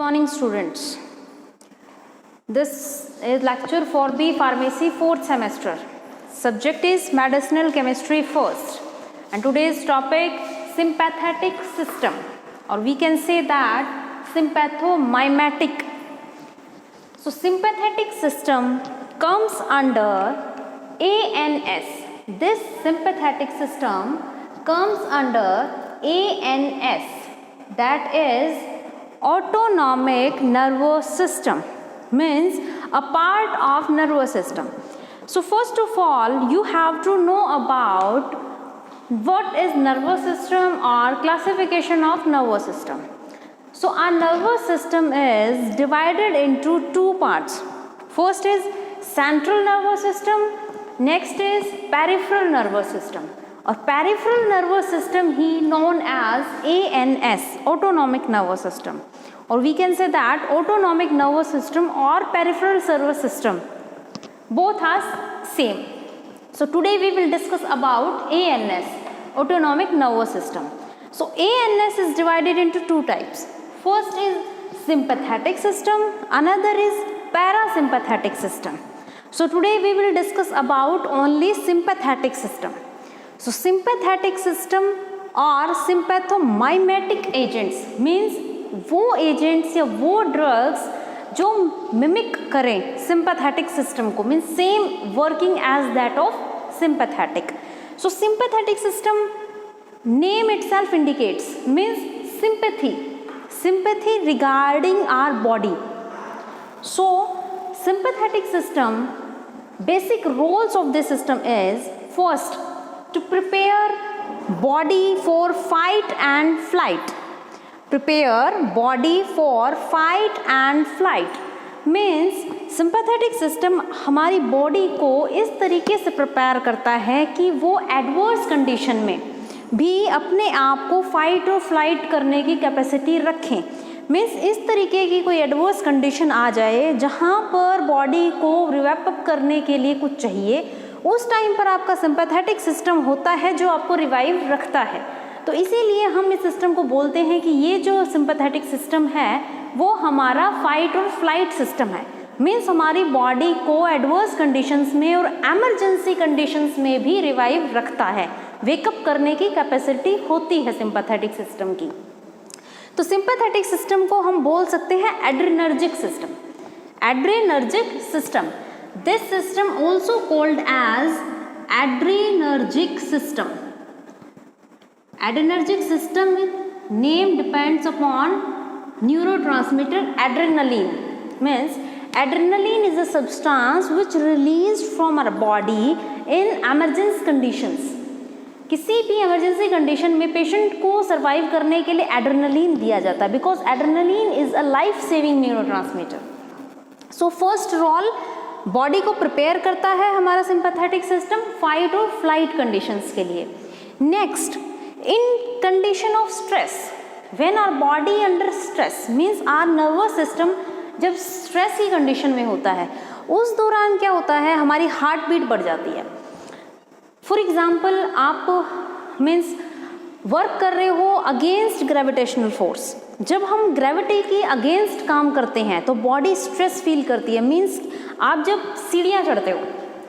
morning students. This is lecture for B Pharmacy 4th semester. Subject is medicinal chemistry first, and today's topic sympathetic system, or we can say that sympathomimetic. So sympathetic system comes under ANS. This sympathetic system comes under ANS, that is autonomic nervous system, means a part of nervous system. So first of all you have to know about what is nervous system or classification of nervous system. So our nervous system is divided into two parts. First is central nervous system, next is peripheral nervous system, or peripheral nervous system he known as ANS, autonomic nervous system, or we can say that autonomic nervous system or peripheral nervous system, both are same. So today we will discuss about ANS, autonomic nervous system. So ANS is divided into two types. First is sympathetic system, another is parasympathetic system. So today we will discuss about only sympathetic system. So sympathetic system और sympathomimetic agents means वो agents या वो drugs जो mimic करें sympathetic system को, means same working as that of sympathetic. So sympathetic system name itself indicates, means sympathy regarding our body. So sympathetic system, basic roles of this system is first to prepare body for fight and flight. Prepare body for fight and flight means sympathetic system हमारी body को इस तरीके से prepare करता है कि वो adverse condition में भी अपने आप को फाइट और फ्लाइट करने की कैपेसिटी रखें. मीन्स इस तरीके की कोई एडवर्स कंडीशन आ जाए जहाँ पर बॉडी को रिवैप अप करने के लिए कुछ चाहिए, उस टाइम पर आपका सिंपैथेटिक सिस्टम होता है जो आपको रिवाइव रखता है. तो इसीलिए हम इस सिस्टम को बोलते हैं कि ये जो सिंपैथेटिक सिस्टम है वो हमारा फाइट और फ्लाइट सिस्टम है. मीन्स हमारी बॉडी को एडवर्स कंडीशंस में और एमरजेंसी कंडीशंस में भी रिवाइव रखता है, वेकअप करने की कैपेसिटी होती है सिंपैथेटिक सिस्टम की. तो सिंपैथेटिक सिस्टम को हम बोल सकते हैं adrenergic system. Adrenergic system, this system also called as adrenergic system. Adrenergic system name depends upon neurotransmitter adrenaline. Means adrenaline is a substance which released from our body in emergency conditions. किसी भी emergency condition में patient को survive करने के लिए adrenaline दिया जाता है, because adrenaline is a life saving neurotransmitter. So first role body को प्रिपेयर करता है हमारा सिंपैथेटिक सिस्टम फाइट और फ्लाइट कंडीशंस के लिए. Next, in condition of stress, when our body under stress means our nervous system जब stress की condition में होता है, उस दौरान क्या होता है हमारी हार्ट बीट बढ़ जाती है. फॉर एग्जाम्पल आप मीन्स वर्क कर रहे हो अगेंस्ट ग्रेविटेशनल फोर्स. जब हम ग्रेविटी की अगेंस्ट काम करते हैं तो बॉडी स्ट्रेस फील करती है. मीन्स आप जब सीढ़ियाँ चढ़ते हो,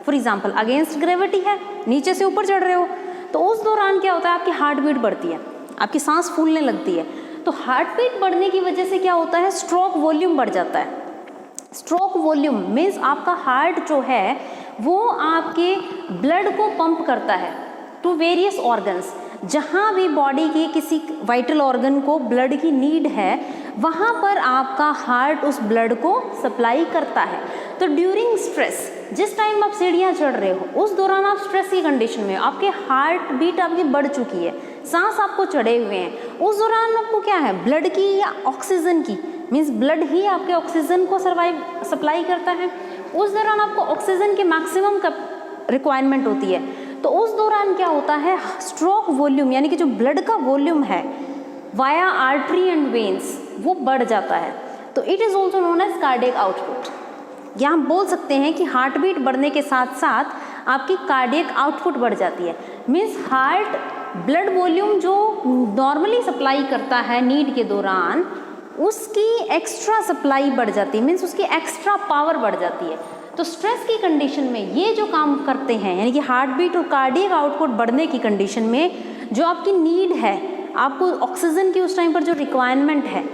फॉर एग्जांपल अगेंस्ट ग्रेविटी है, नीचे से ऊपर चढ़ रहे हो, तो उस दौरान क्या होता है आपकी हार्ट बीट बढ़ती है, आपकी सांस फूलने लगती है. तो हार्ट बीट बढ़ने की वजह से क्या होता है स्ट्रोक वॉल्यूम बढ़ जाता है. स्ट्रोक वॉल्यूम मीन्स आपका हार्ट जो है वो आपके ब्लड को पंप करता है टू वेरियस ऑर्गन्स. जहाँ भी बॉडी के किसी वाइटल ऑर्गन को ब्लड की नीड है वहाँ पर आपका हार्ट उस ब्लड को सप्लाई करता है. तो ड्यूरिंग स्ट्रेस, जिस टाइम आप सीढ़ियाँ चढ़ रहे हो उस दौरान आप स्ट्रेस की कंडीशन में, आपके हार्ट बीट आपकी बढ़ चुकी है, सांस आपको चढ़े हुए हैं, उस दौरान आपको क्या है ब्लड की या ऑक्सीजन की, मीन्स ब्लड ही आपके ऑक्सीजन को सप्लाई करता है, उस दौरान आपको ऑक्सीजन की मैक्सिमम रिक्वायरमेंट होती है. तो उस दौरान क्या होता है स्ट्रोक वॉल्यूम यानी कि जो ब्लड का वॉल्यूम है वाया आर्टरी एंड वेन्स वो बढ़ जाता है. तो it is also known as cardiac output. या हम बोल सकते हैं कि हार्ट बीट बढ़ने के साथ साथ आपकी कार्डियक आउटपुट बढ़ जाती है. मीन्स हार्ट ब्लड वॉल्यूम जो नॉर्मली सप्लाई करता है नीड के दौरान उसकी एक्स्ट्रा सप्लाई बढ़ जाती है, मीन्स उसकी एक्स्ट्रा पावर बढ़ जाती है। तो स्ट्रेस की कंडीशन में ये जो काम करते हैं, यानी कि हार्ट बीट और कार्डियक आउटपुट बढ़ने की कंडीशन में जो आपकी नीड है, आपको ऑक्सीजन की उस टाइम पर जो रिक्वायरमेंट है,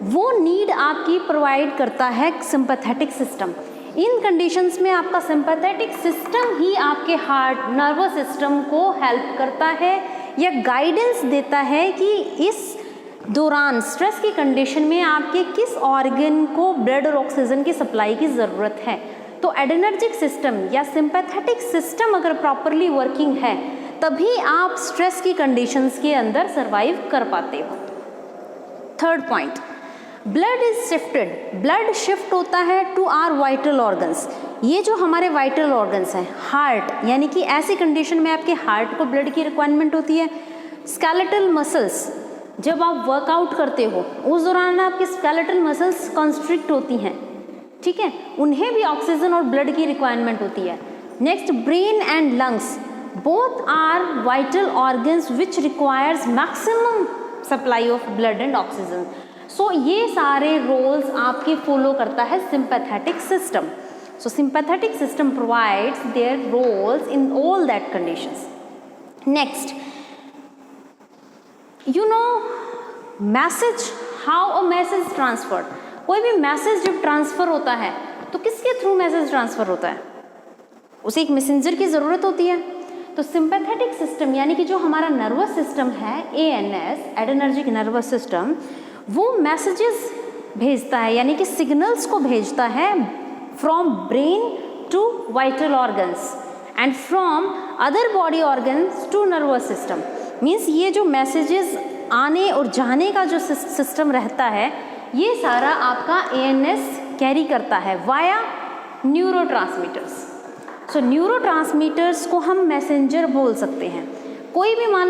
वो नीड आपकी प्रोवाइड करता है सिंपैथेटिक सिस्टम। इन कंडीशंस में आपका सिंपैथेटिक सिस्टम ही आपके हार्ट नर्वस सिस्टम को हेल्प करता है या गाइडेंस देता है कि इस दौरान स्ट्रेस की कंडीशन में आपके किस ऑर्गन को ब्लड और ऑक्सीजन की सप्लाई की ज़रूरत है। तो एड्रेनर्जिक सिस्टम या सिंपैथेटिक सिस्टम अगर प्रॉपरली वर्किंग है तभी आप स्ट्रेस की कंडीशंस के अंदर सरवाइव कर पाते हो। Third point, blood is shifted, blood shift होता है टू आवर वाइटल ऑर्गन्स। ये जो हमारे वाइटल ऑर्गन्स हैं, हार्ट, यानी कि ऐसी कंडीशन में आपके हार्ट को ब्लड की रिक्वायरमेंट होती है। स्केलेटल मसल्स, जब आप वर्कआउट करते हो उस दौरान आपकी स्केलेटल मसल्स कॉन्स्ट्रिक्ट होती हैं, ठीक है, उन्हें भी ऑक्सीजन और ब्लड की रिक्वायरमेंट होती है। Next, brain and lungs, both are vital organs which requires maximum supply of blood and oxygen. So ये सारे रोल्स आपके फॉलो करता है sympathetic system. So sympathetic system provides their roles in all that conditions. Next, you know message, how a message transferred. कोई भी message जब transfer होता है तो किसके थ्रू मैसेज ट्रांसफ़र होता है? उसे एक मैसेंजर की ज़रूरत होती है। तो सिंपैथेटिक सिस्टम यानी कि जो हमारा नर्वस सिस्टम है, ANS, एड्रेनर्जिक नर्वस सिस्टम, वो मैसेजेस भेजता है, यानी कि सिग्नल्स को भेजता है from brain to vital organs and from other body organs to nervous system. Means ये जो मैसेजेस आने और जाने का जो सिस्टम रहता है, ये सारा आपका ANS कैरी करता है वाया न्यूरोट्रांसमीटर्स। सो न्यूरोट्रांसमीटर्स को हम मैसेंजर बोल सकते हैं। कोई भी मान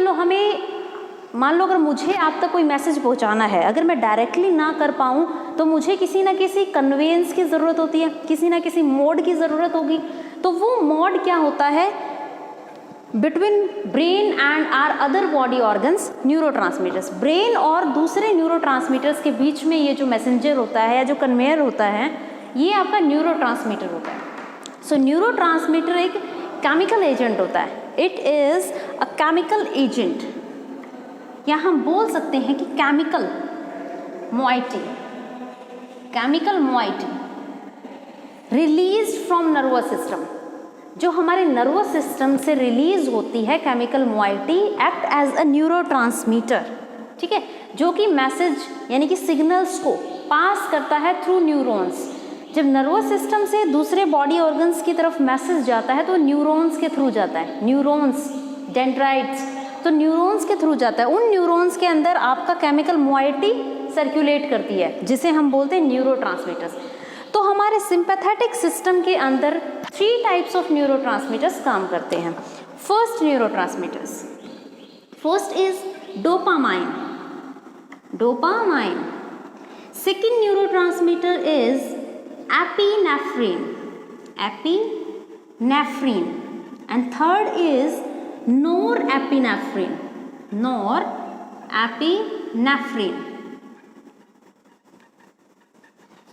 लो अगर मुझे आप तक कोई मैसेज पहुंचाना है, अगर मैं डायरेक्टली ना कर पाऊँ तो मुझे किसी ना किसी कन्वेंस की ज़रूरत होती है, किसी ना किसी मोड की ज़रूरत होगी। तो वो मोड क्या होता है? Between brain and are other body organs, neurotransmitters. Brain और दूसरे न्यूरोट्रांसमीटर्स के बीच में ये जो मैसेंजर होता है या जो कन्वेयर होता है, ये आपका न्यूरोट्रांसमीटर होता है। सो न्यूरोट्रांसमीटर एक केमिकल एजेंट होता है। It is a chemical agent, या हम बोल सकते हैं कि chemical moiety release from nervous system. जो हमारे नर्वस सिस्टम से रिलीज होती है chemical moiety act as a neurotransmitter, ठीक है, जो कि मैसेज यानी कि सिग्नल्स को पास करता है थ्रू न्यूरॉन्स। जब नर्वस सिस्टम से दूसरे बॉडी ऑर्गन्स की तरफ मैसेज जाता है तो न्यूरॉन्स के थ्रू जाता है। न्यूरॉन्स, डेंड्राइट्स, तो न्यूरॉन्स के थ्रू जाता है। उन न्यूरॉन्स के अंदर आपका केमिकल मोइटी सर्कुलेट करती है, जिसे हम बोलते हैं न्यूरोट्रांसमीटर्स। तो हमारे सिंपैथेटिक सिस्टम के अंदर 3 टाइप्स ऑफ न्यूरोट्रांसमीटर्स काम करते हैं। First neurotransmitters, first is dopamine. Second neurotransmitter is epinephrine, and third is norepinephrine.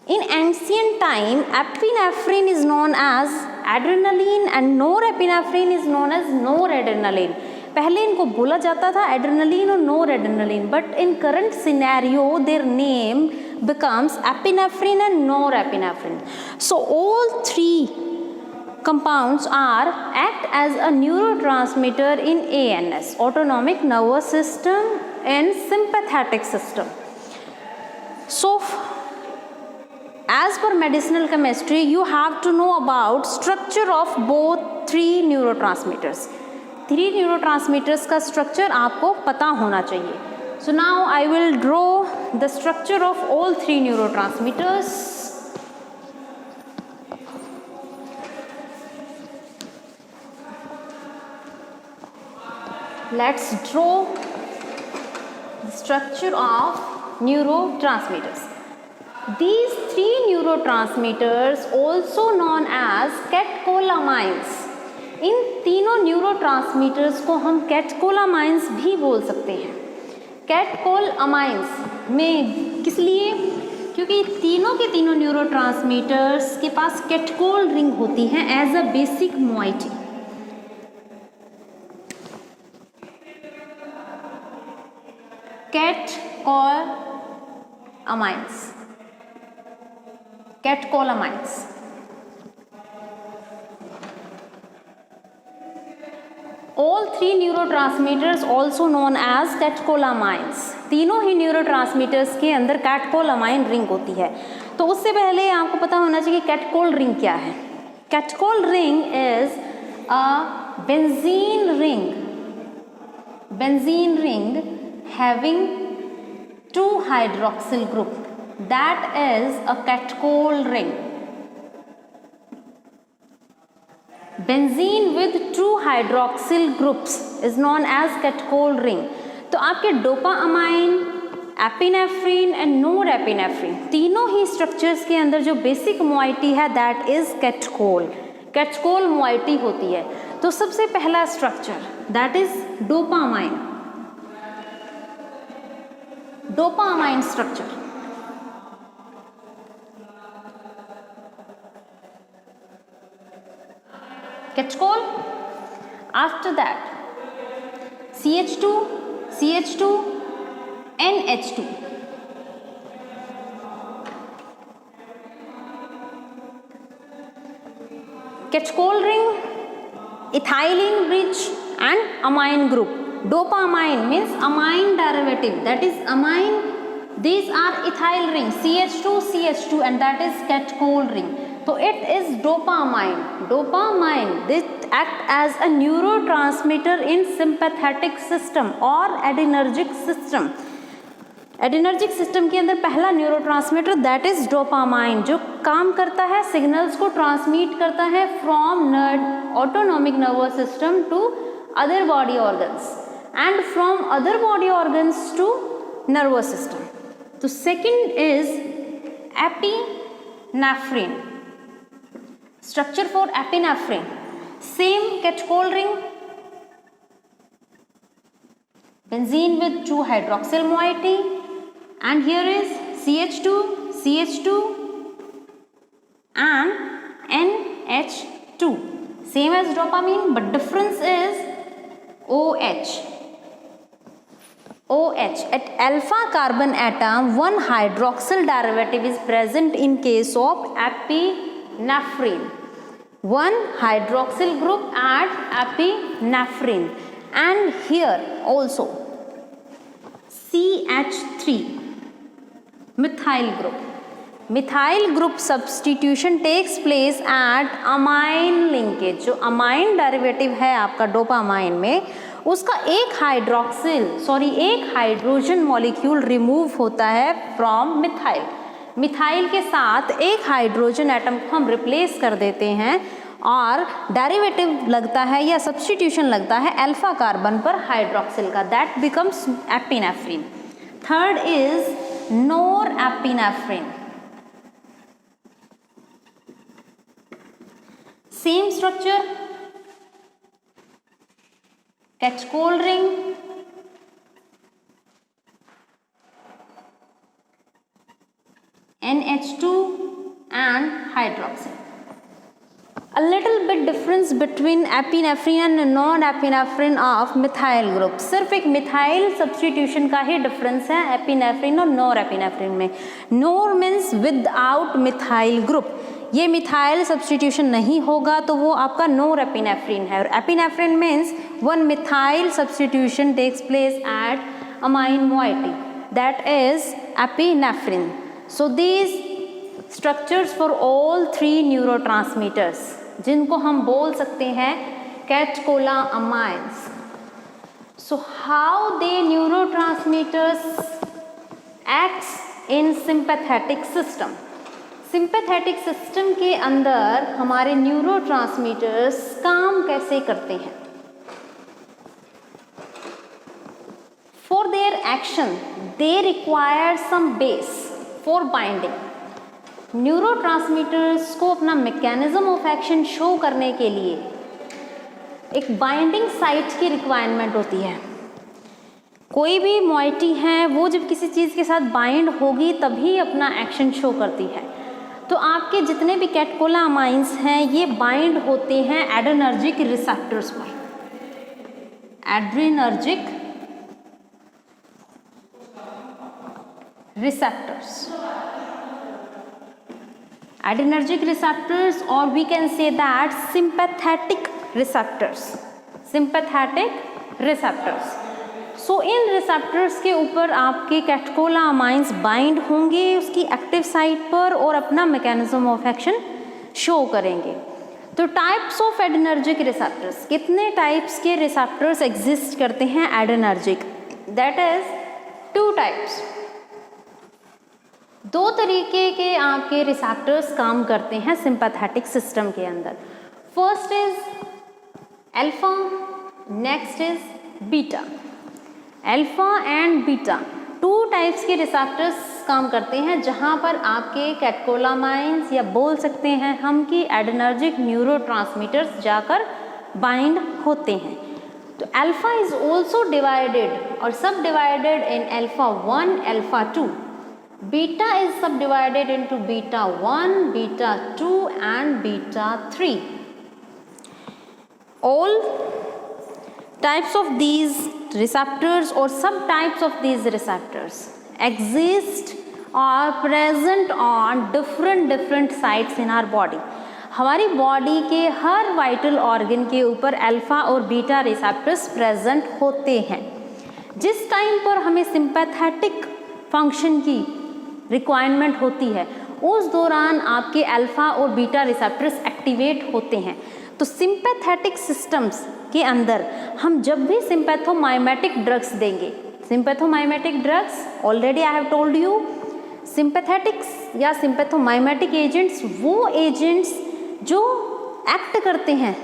In ancient time, epinephrine is known as adrenaline and norepinephrine is known as noradrenaline. पहले इनको बोला जाता था एड्रेनलिन और noradrenaline, but in current scenario their name becomes epinephrine and norepinephrine. So all 3 compounds act as a neurotransmitter in ANS, autonomic nervous system and sympathetic system. So as per medicinal chemistry, you have to know about structure of both 3 neurotransmitters. 3 neurotransmitters का structure आपको पता होना चाहिए. So now I will draw the structure of all 3 neurotransmitters. Let's draw the structure of neurotransmitters. These 3 neurotransmitters also known as catecholamines. इन तीनों neurotransmitters को हम catecholamines भी बोल सकते हैं। कैटेकोलामाइंस में किस इसलिए क्योंकि तीनों के तीनों न्यूरोट्रांसमीटर्स के पास कैटकोल रिंग होती है as a basic moiety. Catecholamines. All three neurotransmitters also known as catecholamines. तीनों ही न्यूरोट्रांसमीटर्स के अंदर कैटकोलामाइन रिंग होती है। तो उससे पहले आपको पता होना चाहिए कैटकोल रिंग क्या है। Catechol ring is a benzene ring having two hydroxyl group, that is a catechol ring. Benzene with two hydroxyl groups is known as catechol ring. तो आपके डोपामाइन, एपिनेफ्रिन एंड नोरेपिनेफ्रिन तीनों ही स्ट्रक्चर्स के अंदर जो basic moiety है that is कैटकोल moiety होती है। तो सबसे पहला structure that is dopamine structure. Catechol. After that, CH2, NH2. Catechol ring, ethylene bridge and amine group. Dopamine means amine derivative, that is amine. These are ethyl ring, CH2 and that is catechol ring. So it is dopamine. This act as a neurotransmitter in sympathetic system or adrenergic system. Adrenergic system के अंदर पहला neurotransmitter that is dopamine, जो काम करता है, signals को transmit करता है from autonomic nervous system to other body organs and from other body organs to nervous system. तो second is epinephrine. Structure for epinephrine, same catechol ring, benzene with two hydroxyl moiety, and here is CH2 and NH2, same as dopamine but difference is OH. At alpha carbon atom one hydroxyl derivative is present in case of epinephrine. One hydroxyl group at epinephrine, and here also CH3 methyl group substitution takes place at amine linkage। जो amine derivative है आपका dopamine में, उसका एक hydrogen molecule remove होता है from methyl के साथ एक हाइड्रोजन एटम को हम रिप्लेस कर देते हैं और डेरिवेटिव लगता है या सब्स्टिट्यूशन लगता है अल्फा कार्बन पर हाइड्रोक्सिल का, that becomes epinephrine. Third is norepinephrine. Same structure, catechol ring, NH2 and hydroxyl. A little bit difference between epinephrine and non-epinephrine of methyl group। सिर्फ एक मिथाइल सब्स्टिट्यूशन का ही डिफरेंस है epinephrine और norepinephrine में। Nor means without methyl group, ये methyl substitution नहीं होगा तो वो आपका नोरेपिनेफ्रिन है। और epinephrine means one methyl substitution takes place at amine moiety, that is epinephrine. So these structures for all three neurotransmitters जिनको हम बोल सकते हैं कैटकोलामाइंस। So how they neurotransmitters acts in sympathetic system? Sympathetic system के अंदर हमारे न्यूरोट्रांसमीटर्स काम कैसे करते हैं? For their action they require some base for binding। Neurotransmitters को अपना मैकेनिज्म ऑफ एक्शन शो करने के लिए एक बाइंडिंग साइट की रिक्वायरमेंट होती है। कोई भी मॉइटी है वो जब किसी चीज़ के साथ बाइंड होगी तभी अपना एक्शन शो करती है। तो आपके जितने भी कैटकोलामाइंस हैं ये बाइंड होते हैं एड्रेनर्जिक रिसेप्टर्स पर। Adrenergic receptors, adrenergic receptors, or we can say that sympathetic receptors, sympathetic receptors. So in receptors के ऊपर आपके कैटकोलामाइंस बाइंड होंगे उसकी एक्टिव साइट पर और अपना मैकेनिज्म ऑफ एक्शन शो करेंगे। तो टाइप्स ऑफ एड्रेनर्जिक रिसेप्टर्स, कितने टाइप्स के रिसेप्टर्स एग्जिस्ट करते हैं एड्रेनर्जिक? That is 2 types. 2 तरीके के आपके रिसेप्टर्स काम करते हैं सिंपैथेटिक सिस्टम के अंदर। First is alpha, next is beta. Alpha and beta 2 types के रिसेप्टर्स काम करते हैं जहां पर आपके कैटकोलामाइंस या बोल सकते हैं हम कि एड्रेनर्जिक न्यूरोट्रांसमीटर्स जाकर बाइंड होते हैं। तो अल्फा इज ऑल्सो डिवाइडेड और सब divided in alpha 1, alpha 2। Beta is subdivided into beta 1, beta 2 and beta 3. All types of these receptors or subtypes of these receptors exist or present on different sites in our body. हमारी body के हर vital organ के ऊपर alpha और beta receptors present होते हैं। जिस time पर हमें सिंपैथेटिक फंक्शन की रिक्वायरमेंट होती है उस दौरान आपके अल्फा और बीटा रिसेप्टर्स एक्टिवेट होते हैं। तो सिंपैथेटिक सिस्टम्स के अंदर हम जब भी सिंपैथोमाइमेटिक ड्रग्स देंगे, sympathomimetic drugs already I have told you, sympathetics या सिंपैथोमाइमेटिक एजेंट्स वो एजेंट्स जो एक्ट करते हैं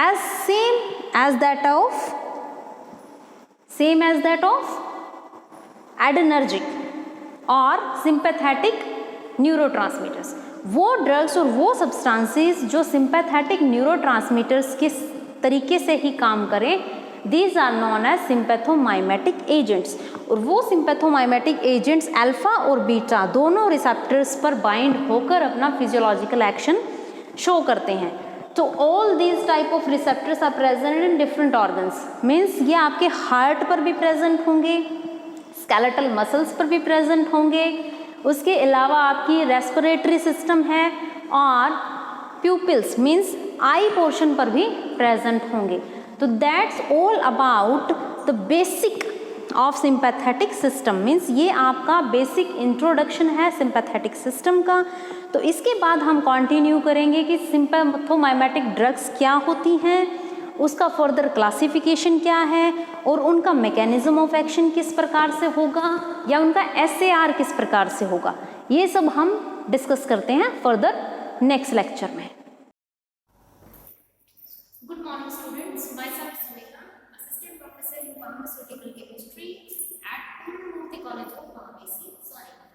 as same as that of adrenergic और सिंपैथेटिक न्यूरोट्रांसमीटर्स। वो ड्रग्स और वो सब्सटेंसेस जो सिंपैथेटिक न्यूरोट्रांसमीटर्स के तरीके से ही काम करें, these are known as sympathomimetic agents. और वो सिंपैथोमाइमेटिक एजेंट्स अल्फा और बीटा दोनों रिसेप्टर्स पर बाइंड होकर अपना फिजियोलॉजिकल एक्शन शो करते हैं। तो all these type of receptors are present in different organs, means ये आपके हार्ट पर भी प्रेजेंट होंगे, स्केलेटल मसल्स पर भी प्रेजेंट होंगे, उसके अलावा आपकी रेस्पिरेटरी सिस्टम है और प्यूपिल्स मीन्स आई पोर्शन पर भी प्रेजेंट होंगे। तो that's all about the basic of sympathetic system, means ये आपका बेसिक इंट्रोडक्शन है सिंपैथेटिक सिस्टम का। तो इसके बाद हम कंटिन्यू करेंगे कि सिंपैथोमाइमेटिक ड्रग्स क्या होती हैं, उसका फर्दर क्लासिफिकेशन क्या है और उनका मैकेनिज्म ऑफ एक्शन किस प्रकार से होगा या उनका SAR किस प्रकार से होगा, ये सब हम डिस्कस करते हैं फर्दर नेक्स्ट लेक्चर में। Good morning students, myself Suneha, assistant professor in pharmaceutical chemistry at Purnamurthy College of Pharmacy, Sonepat.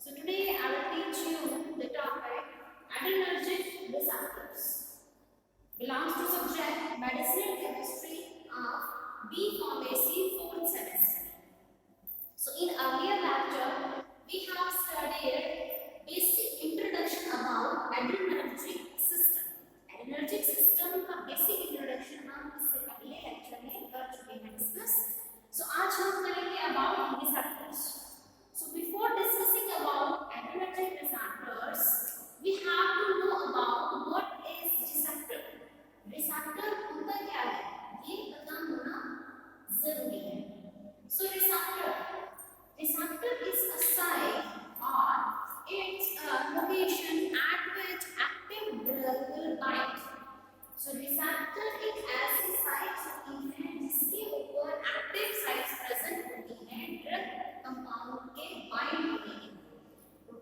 So today I will teach you the topic adrenergic receptors. Belongs to subject medicinal chemistry of B Pharmacy 4th semester. So in earlier lecture we have studied basic introduction about adrenergic system. Adrenergic system का basic introduction हम इससे पहले lecture में कर चुके हैं discuss. So आज हम करेंगे about receptors. So before discussing about adrenergic receptors, we have to know about what is receptor. Receptor होता क्या है ये पता होना जरूरी है। सो रिसेप्टर इज अ साइट और it's a location at which active drug will bind. So receptor एक ऐसी साइट होती है जिसके ऊपर एक्टिव साइट्स प्रेजेंट होती हैं ड्रग कंपाउंड के बाइंड होने के लिए।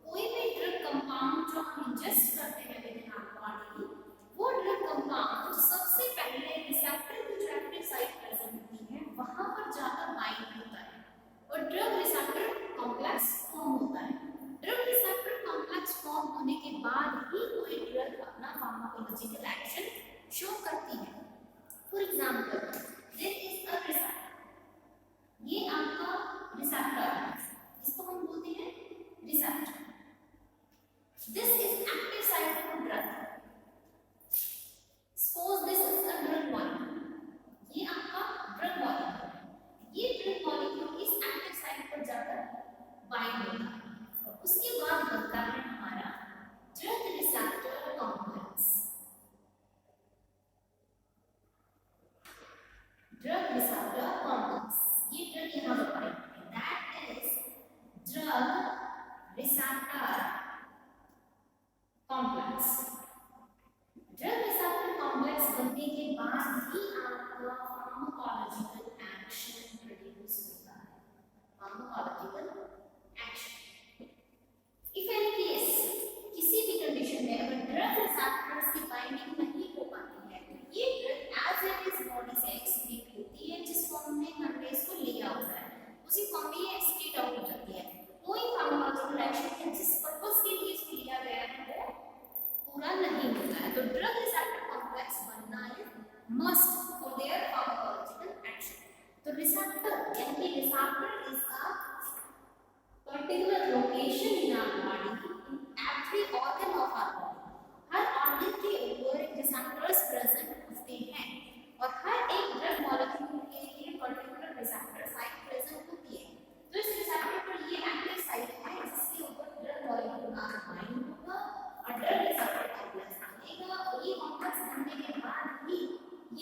कोई भी ड्रग कंपाउंड जो हम इंजेस्ट करते हैं विद इन आवर बॉडी, वो ड्रग कंपाउंड सबसे पहले रिसेप्टर की जो एक्टिव साइट प्रेजेंट होती है वहां पर जाकर बाइंड होता है और ड्रग रिसेप्टर कॉम्प्लेक्स फॉर्म होता है। ड्रग रिसेप्टर कॉम्प्लेक्स फॉर्म होने के बाद ही कोई ड्रग अपना फार्माकोलॉजिकल एक्शन शो करती है। For example there is a receptor, ये होता है और उसके बाद बनता है हमारा drug receptor complex. Drug receptor complex, ये ड्रग यहाँ पर पाएंगे, that is drug receptor complex. Drug receptor complex बनने के बाद ही आपका फार्माकोलॉजिकल एक्शन प्रोड्यूस होता है। Pharmacological action, if any case किसी भी कंडीशन में अगर ड्रग रिसेप्टर्स की बाइंडिंग नहीं हो पाती है तो ये drug as it is body से एक्सक्रीट होती है, जिस फॉर्म में हमने इसको लिया होता है उसी फॉर्म में ये एक्सक्रीट आउट हो जाती है। कोई फार्माकोलॉजिकल एक्शन है जिस पर्पस के लिए इसको लिया गया है वो पूरा नहीं होता है। तो ड्रग रिसेप्टर कॉम्प्लेक्स बनना is must for their pharmacological action. तो रिसेप्टर यानी receptor is a particular location in our body, in every organ of our body. हर ऑर्गन के ऊपर एक रिसेप्टर्स प्रेजेंट होते हैं और हर एक ड्रग मॉलिक्यूल के लिए पर्टिकुलर रिसेप्टर साइट प्रेजेंट होती है। तो इस रिसेप्टर पर ये एक्टिव साइट है जिसके ऊपर ड्रग मॉलिक्यूल बाइंड होगा और ड्रग रिसेप्टर कॉम्प्लेक्स बनेगा और ये कॉम्प्लेक्स बनने के बाद ही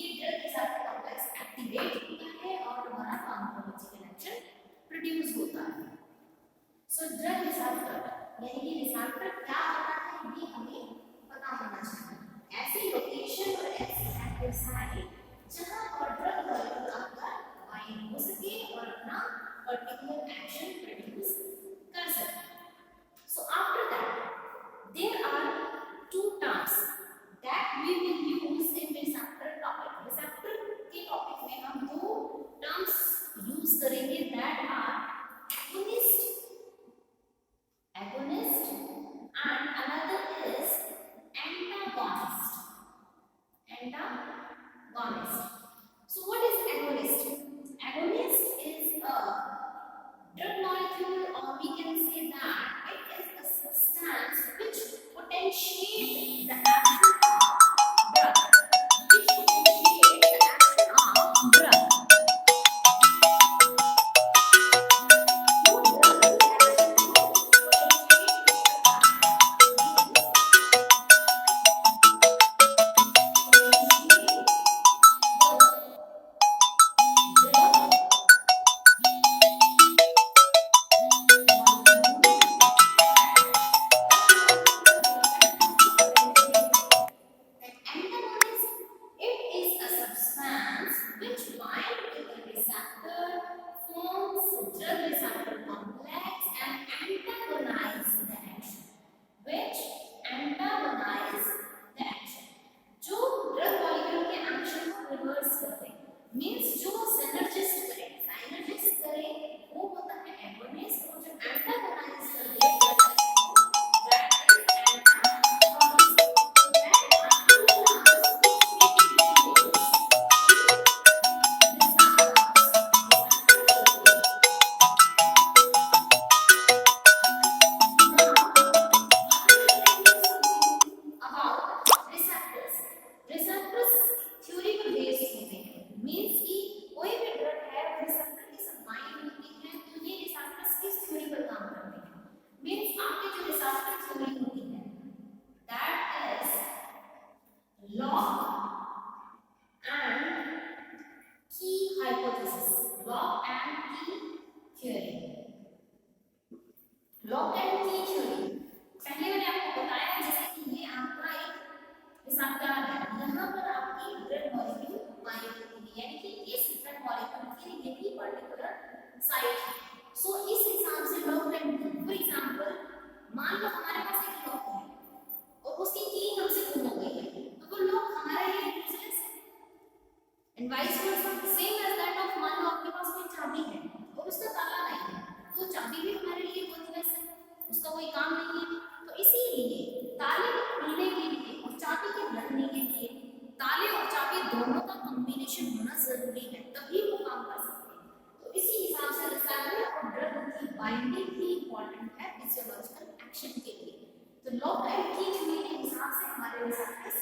ये ड्रग रिसेप्टर कॉम्प्लेक्स एक्टिवेट होता है और हमारा फार्माकोलॉजिकल एक्शन प्रोड्यूस होता है। सो ड्रग रिसेप्टर यानी कि रिसेप्टर क्या होता है ये हमें पता होना चाहिए। ऐसी लोकेशन और ऐसी एक्टिव साइट जहां पर ड्रग मॉलिक्यूल आपका बाइंड हो सके और अपना पर्टिकुलर एक्शन प्रोड्यूस कर सके। So after that there are two terms that we will use in receptor topic. receptor के topic में हम दो terms use करेंगे that are agonist and another is antagonist. So what is agonist? Agonist is a drug molecule, or we can say that it is a substance which potentiates the action of drug. Lock and की theory पहले मैंने आपको बताया जैसे कि ये आपका एक रिसेप्टर है, यहाँ पर आपकी ड्रग मॉलिक्यूल बाइंड होती है, यानी कि इस ड्रग मॉलिक्यूल की यही पर्टिकुलर साइट है। सो इस हिसाब से लॉक एंड की, फॉर एग्जांपल मान लो हमारे पास एक लॉक है और उसकी की हमसे गुम हो गई है, तो वो लॉक हमारा ही रिप्रेजेंट्स है and vice versa, same as that of मान लो आपके पास कोई चाबी है और उसका ताला नहीं है, तो चाबी भी हमारे लिए वर्तलेस है, उसका कोई काम नहीं है। तो इसीलिए ताले को खुलने के लिए और चाबी के लगने के लिए ताले और चाबी दोनों का कॉम्बिनेशन होना जरूरी है, तभी वो काम कर सकते हैं। तो इसी हिसाब से रिसेप्टर और ड्रग की बाइंडिंग भी इंपॉर्टेंट है फिजियोलॉजिकल एक्शन के लिए। तो लॉक एंड की थ्योरी के हिसाब से हमारे रिसेप्टर्स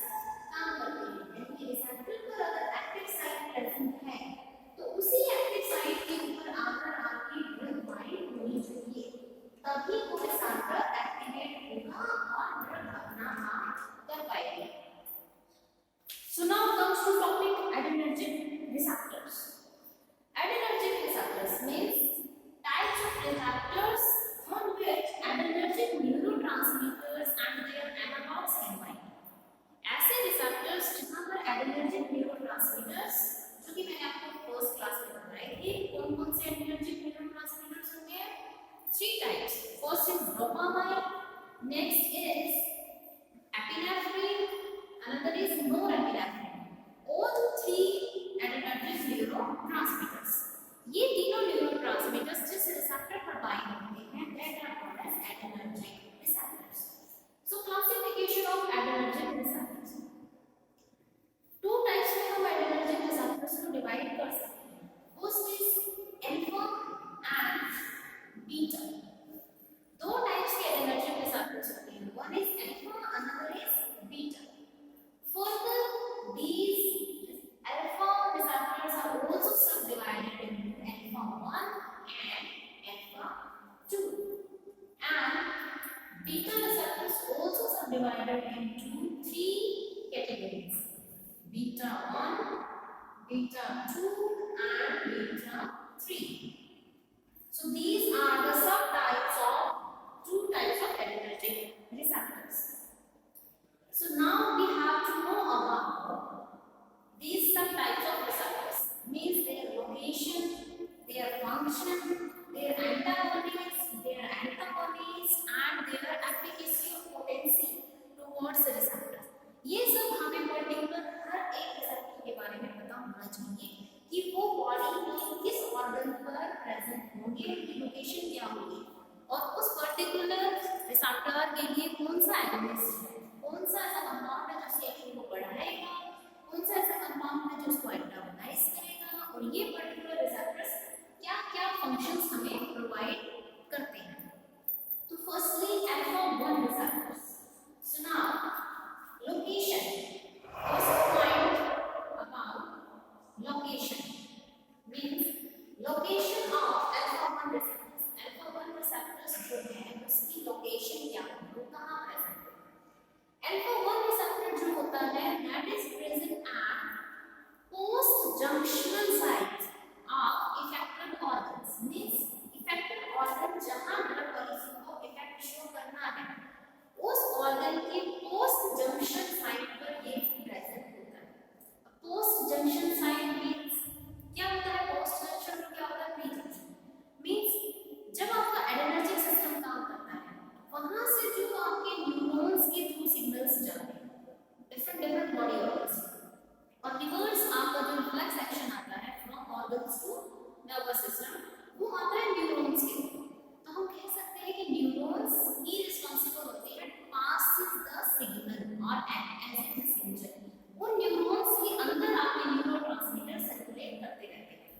काम करते हैं, यानी रिसेप्टर पर अगर एक्टिव साइट प्रेजेंट है तो उसी एक्टिव साइट के ऊपर आकर आपकी ड्रग बाइंड होनी चाहिए, कौन से एडरेनर्जिक न्यूरोट्रांसमीटर्स होते हैं? 3 types. First is dopamine, next is epinephrine, another is norepinephrine. All three adrenergic neurotransmitters. ये तीनों न्यूरोट्रांसमीटर्स जिस रिसेप्टर पर बाइंड होते हैं that are called as adrenergic receptors. So classification of adrenergic receptors. Two types में हम adrenergic receptors को divide कर सकते हैं. First is alpha and beta. दो टाइप्स के adrenergic receptors होते हैं. One is alpha, another is beta. Further, these alpha receptors are also subdivided into alpha 1 and alpha 2, and beta receptors also subdivided into 3 categories: beta 1, beta 2, and beta 3. So these are the subtypes of two types of adrenergic receptors. So now we have to know about these subtypes of receptors, means their location, their function, their antagonists, their antagonists, and their efficacy or potency towards the receptor. ये सब हमें particular हर एक receptor के बारे में पता होना चाहिए कि वो बॉडी में किस ऑर्गन पर प्रेजेंट होंगे, उनकी लोकेशन क्या होगी, और उस पर्टिकुलर रिसेप्टर के लिए कौन सा एगोनिस्ट है, कौन सा ऐसा कंपाउंड है जो उसकी एक्शन को बढ़ाएगा, कौन सा ऐसा कंपाउंड है जो उसको एंटागोनाइज करेगा, और ये पर्टिकुलर रिसेप्टर्स क्या क्या फंक्शंस हमें प्रोवाइड करते हैं. तो firstly alpha 1 receptors. So now location. First point about location means location of alpha 1 receptors. Alpha 1 receptors जो है उसकी लोकेशन क्या है, वो कहाँ प्रेजेंट है. Alpha 1 receptor जो होता है that is present at post junctional sites of effector organs. means effector organ जहाँ blood vessels को effect show करना है उस organ के post junction site पर ये present होता है. post junction site means क्या होता है? post junction और क्या होता है? pre junction. means जब आपका adrenergic system काम करता है वहां से जो आपके न्यूरॉन्स के थ्रू सिग्नल्स जाते हैं डिफरेंट बॉडी ऑर्गन्स, और रिवर्स आपका जो रिफ्लेक्स एक्शन आता है from organs to nervous system, वो आता है न्यूरॉन्स के थ्रू. तो हम कह सकते हैं कि न्यूरॉन्स ही रिस्पांसिबल होते हैं टू पास द सिग्नल और एक्ट एज ए मैसेंजर. उन न्यूरॉन्स के अंदर आपके न्यूरोट्रांसमीटर सर्कुलेट करते रहते हैं.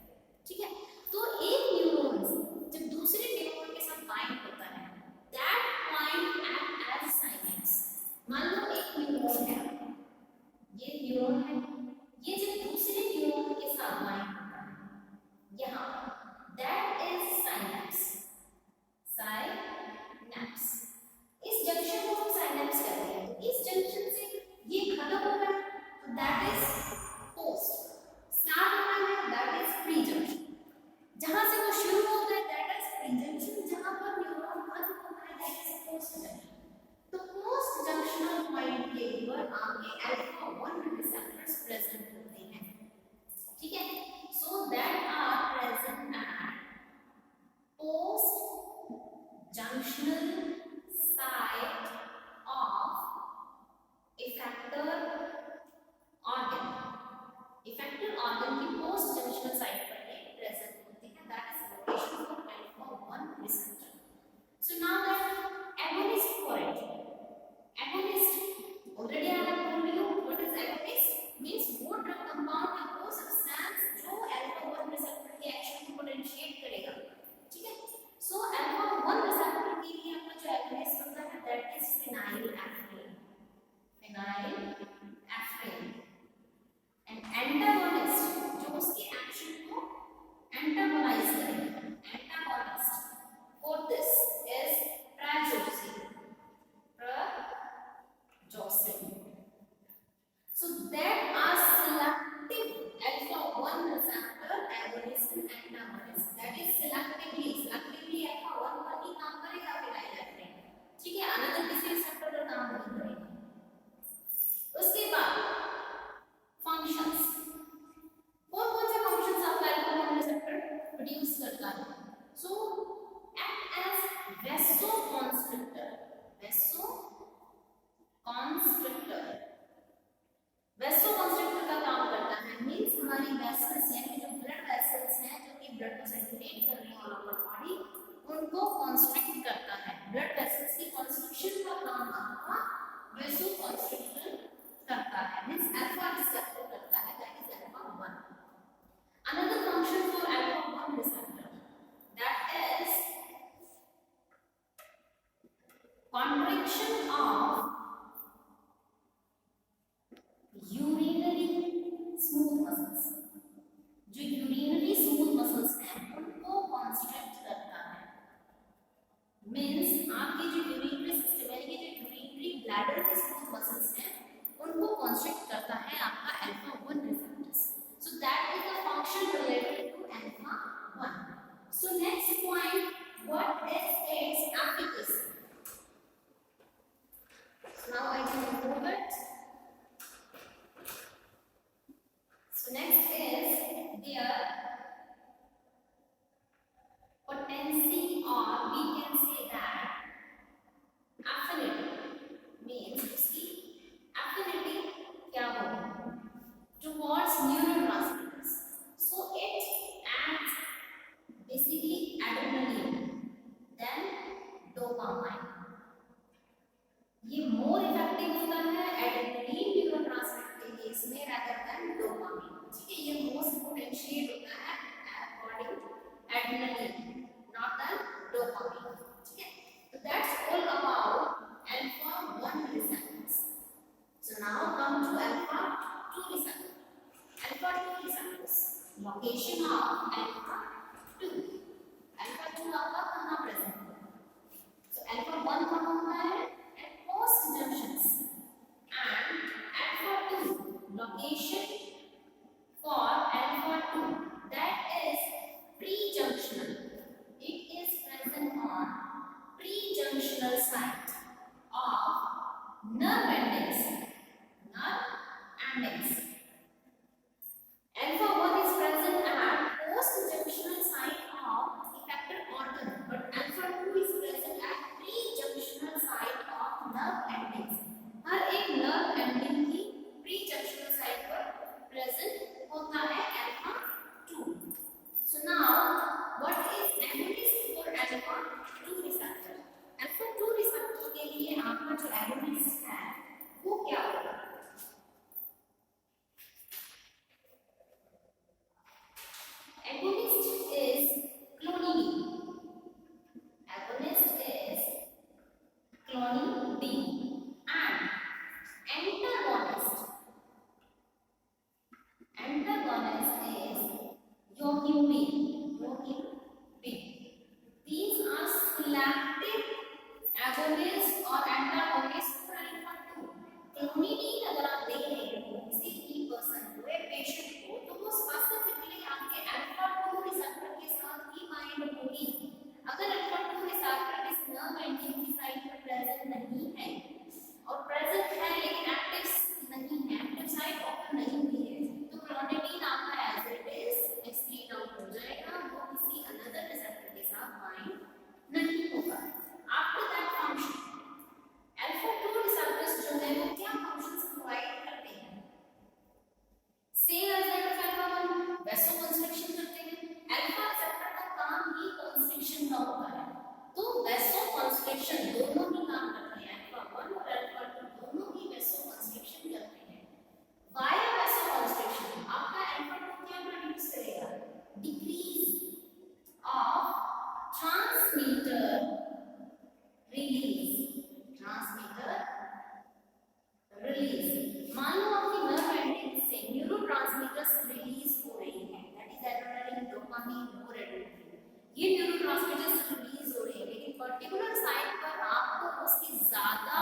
ठीक है. तो एक न्यूरॉन्स जब दूसरे न्यूरॉन के साथ बाइंड होता है that point act as synapse. मान लो एक न्यूरॉन है, ये न्यूरॉन है, ये जब दूसरे न्यूरॉन के साथ बाइंड होता है यहाँ that is synapse. synapse. इस जंक्शन को हम synapse कहते हैं. तो इस जंक्शन से ये खत्म हो रहा है तो that is post. स्टार्ट हो रहा है that is pre junction. जहाँ से वो शुरू होता है that is pre junction. जहाँ पर न्यूरॉन खत्म post junction. तो post junctional point के ऊपर आपके alpha 1 receptors present होते हैं. ठीक है. so that are present at post junctional site of effector organ. effector organ की post junctional site पर ये present होते हैं. that is location for alpha 1 receptor. so now that agonist for it. agonist already I have told you what is agonist. means वो drug compound या वो substance जो alpha 1 receptor के action को potentiate करेगा. ठीक है. so alpha 1 receptor के लिए आपका जो agonist होता है that is phenylephrine. phenylephrine. and antagonist जो उसके action को antagonize करेगा. antagonist for this is prazosin. So that are selective alpha 1 receptor agonist and antagonist. that is selectively alpha 1 पर ही काम करेगा phenylephrine. ठीक है. अनदर किसी रिसेप्टर पर काम नहीं करेगा. उसके बाद फंक्शंस. कौन कौन से फंक्शंस आपका alpha 1 रिसेप्टर प्रोड्यूस का है. So act as vasoconstrictor. Vasoconstrictor का काम करता है. मीन्स हमारी वेसल्स यानी जो ब्लड वेसल्स हैं जो कि ब्लड को सर्कुलेट कर रही हैं ऑल ओवर बॉडी उनको कॉन्स्ट्रिक्ट करता है. ब्लड वेसल्स की कॉन्स्ट्रिक्शन का काम आपका वेसोकॉन्स्ट्रिक्टर करता है. मीन्स अल्फा रिसेप्टर करता है. That is alpha 1. Another function for alpha 1 receptor, that is contraction of urinary smooth muscles. जो urinary smooth muscles हैं उनको constrict करता है. Means आपकी जो urinary system यानी कि जो urinary bladder के smooth muscles हैं उनको constrict करता है आपका alpha 1 receptors. So that is the function related to alpha 1. So next point, what is its efficacy? So now I can remove it. So next is their potency, or we can say that affinity. Means उसकी affinity क्या होगी towards neurotransmitters. So it acts basically adrenaline, then dopamine. ये more effective होता है adrenaline neurotransmitter के case में rather than dopamine. ठीक है, ये most potentiate होता है according to adrenaline, not than dopamine. ठीक है, so that's all about alpha 1 receptors. So now come to alpha 2 receptor. Alpha 2 receptors. Location of alpha 2. Alpha 2 आपका कहाँ present है? So alpha 1 कहाँ होता है? At post junctions. And alpha 2 location for alpha 2, that is pre-junctional. It is present on pre-junctional site of nerve endings. Alpha 1 is present at post-junctional site of effector organ, but alpha 2 is present at pre-junctional site of nerve endings. हर एक nerve ending की pre-junctional site पर present होता है alpha 2. So now, what is agonist for alpha 2 receptor? Alpha 2 receptor के लिए आपका जो agonist है वो क्या होगा? Agonist is clonidine. Agonist is clonidine. And antagonist is yohimbine. These are selective agonist or antagonist for alpha 2. Clonidine अगर आप दे रहे हो किसी भी पर्सन को या पेशेंट को तो वो स्पेसिफिकली आपके अल्फा 2 रिसेप्टर के साथ ही बाइंड होगी. अगर अल्फा 2 रिसेप्टर इस नर्व एंडिंग की साइट पर प्रेजेंट नहीं है और प्रेजेंट है लेकिन एक्टिव नहीं है, एक्टिव साइट ओपन नहीं हुई है, तो क्लोनिडीन आपका as it is excrete out हो जाएगा. वो किसी अनदर रिसेप्टर के साथ बाइंड नहीं होगा. After that function alpha 2 receptors जो है वो क्या फंक्शंस प्रोवाइड करते हैं? Same as that of alpha 1 vasoconstriction करते हैं. अल्फा रिसेप्टर का काम ही कॉन्स्ट्रिक्शन का होता है, तो वेसोकॉन्स्ट्रिक्शन दोनों ही काम करते हैं. अल्फा 1 और अल्फा 2 दोनों ही वेसोकॉन्स्ट्रिक्शन करते हैं. वाया वेसोकॉन्स्ट्रिक्शन आपका अल्फा 2 क्या प्रोड्यूस करेगा? Decrease of transmitter release. मान लो आपकी नर्व एंडिंग से न्यूरोट्रांसमीटर्स रिलीज हो रही हैं, दैट इज एड्रेनालिन, डोपामिन, नोरेड्रेनालिन. ये न्यूरोट्रांसमीटर्स रिलीज हो रहे हैं लेकिन पर्टिकुलर साइट पर आपको उसकी ज्यादा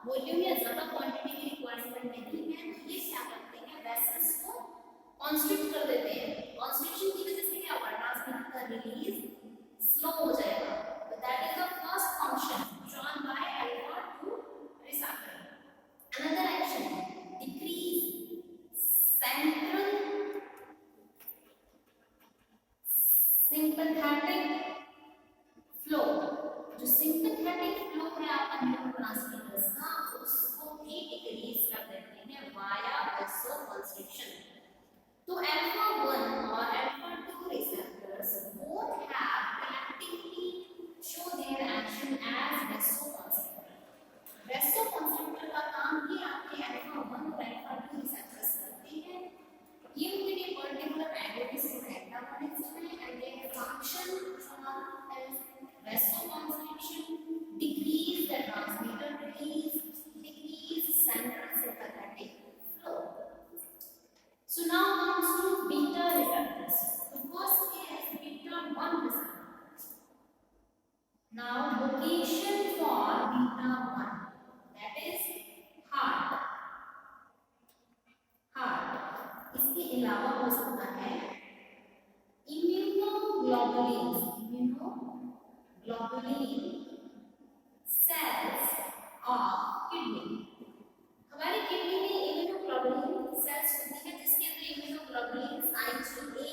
वॉल्यूम या ज्यादा क्वांटिटी की रिक्वायरमेंट नहीं है, तो ये क्या करते हैं? वेसल्स को कॉन्स्ट्रिक्ट कर देते हैं. कॉन्स्ट्रिक्शन की वजह से क्या होगा? ट्रांसमीटर का रिलीज स्लो हो जाएगा. That is the first function shown by alpha 2 receptor. Another action, decrease central sympathetic sympathetic flow, जो सिंपैथेटिक फ्लो है आपका न्यूरोट्रांसमीटर्स का, उसको भी डिक्रीज कर देते हैं वाया वैसोकंस्ट्रिक्शन। तो अल्फा 1 और alpha 2 receptors both have collectively show their action as vasoconstrictor। वैसोकंस्ट्रिक्टर का काम ही आपके अल्फा 1 और अल्फा 2 रिसेप्टर्स करते हैं। ये उनके पर्टिकुलर एगोनिस्ट और एंटागोनिस्ट हैं and their function as vasoconstriction, decrease the transmitter release, decrease central sympathetic flow। So now comes to beta receptors. The first is beta 1 receptor। Now location for beta 1, that is heart। इसके अलावा हो सकता है immunoglobulin sales of kidney. हमारी kidney में immunoglobulin sales होती है जिसके अंदर इम्यूनोग्लोबुलिन IgA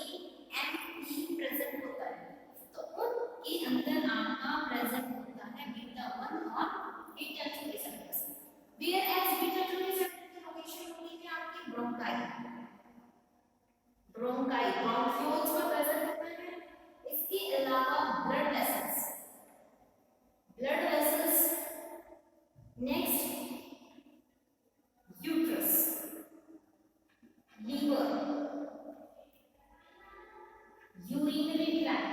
MP प्रेजेंट होता है। तो उनके अंदर आपका प्रेजेंट होता है बीटा 1 और beta 2 receptors. Where as beta 2 receptor की लोकेशन होती है आपकी ब्रोंकाई ब्रोंक्यूल्स पर प्रेजेंट होता है। इसके अलावा blood vessels, next uterus, liver, urinary tract,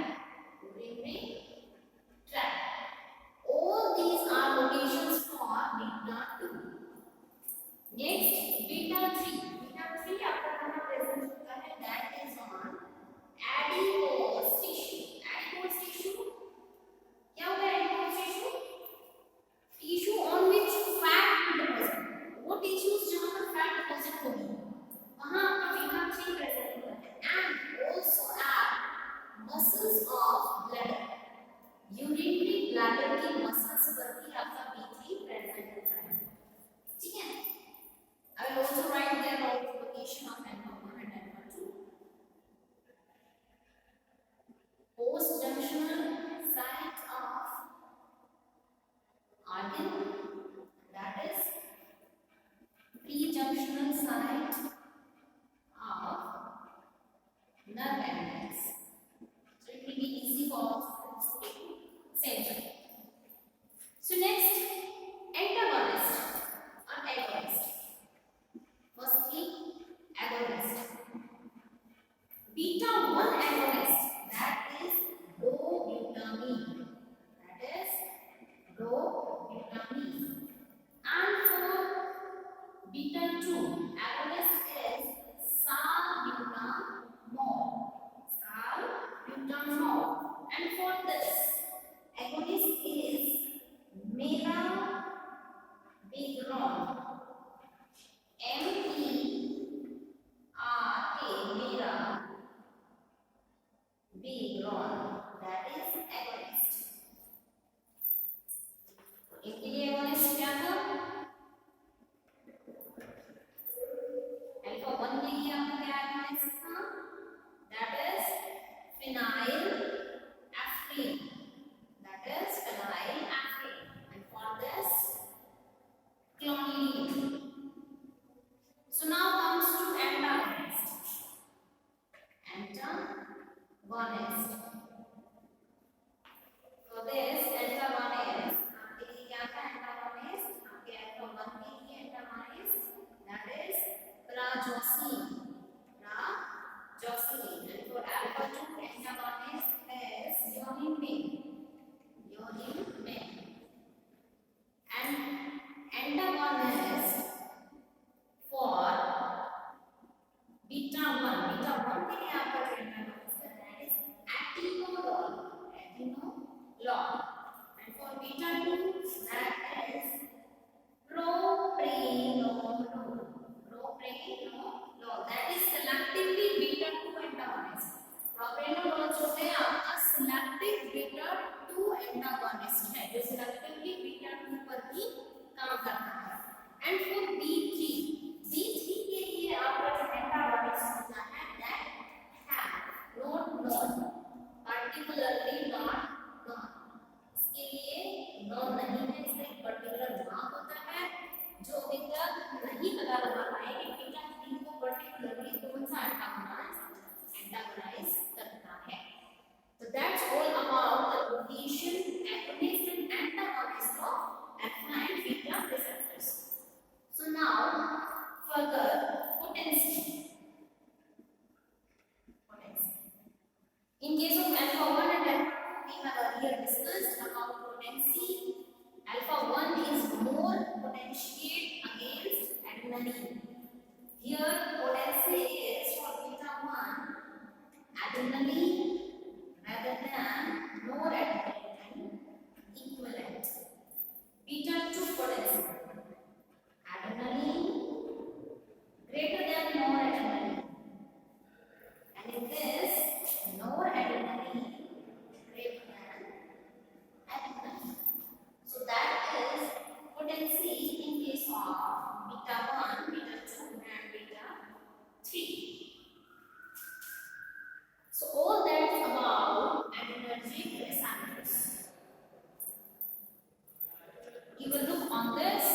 all these are locations for beta 2। next beta 3 आपका कहां प्रेजेंट होता है, that is on adipose tissue। क्या होता है adipose tissue on which fat deposit, वो टिश्यूज जहां पर फैट डिपॉजिट होगी वहां आपका बीटा 3 प्रेजेंट होता है। and also at muscles of bladder, urinary bladder की मसल्स पर भी आपका B3 प्रेजेंट होता है। ठीक है, I will also write there about the location of alpha 1 and alpha 2। Post-junctional site of organ, that is pre-junctional site of nerve endings। So it will be easy for us to center। So next antagonist or agonist। Firstly, agonist. Beta 1 agonist, that is dobutamine. And for beta 2 agonist is salbutamol. And for this agonist is mirabegron, mirabegron, that is agonist। इनके लिए agonist क्या था, alpha 1 के लिए आपका क्या agonist था, that is phenylephrine, and for this clonidine। So now comes to antagonist। For this antagonist आपके लिए क्या था, antagonist आपके अल्फा 1 के लिए antagonist, that is prazosin। And for alpha 2 antagonist is yohimbine। And antagonist for beta 1 के लिए आपका जो antagonist है that is atenolol। And for beta 2 that is propranolol, that is selectively beta 2 antagonist। propranolol जो है आपका selective beta 2 antagonist है जो selectively beta 2 पर भी काम करता है। And for B3 के लिए आपका जो antagonist होता है that have not known particular particularly not non. इसके लिए non नहीं है, इसका एक particular mark होता है जो अभी तक नहीं पता लगा पाए कि बीटा 3 को particularly कौन सा antagonize करता है. So that's all about the location, agonist and antagonist of alpha and beta receptors. So now further potency. In case of alpha 1 and alpha 2, we have earlier discussed about potency. Alpha 1 is more potentiate against adrenaline. Here potency is for beta 1 adrenaline rather than noradrenaline equivalent. Beta 2 potency adrenaline greater than noradrenaline, and in this noradrenaline greater than adrenaline. So that is potency in case of beta 1, beta 2 and beta 3. So all that is about adrenergic receptors. You will look on this.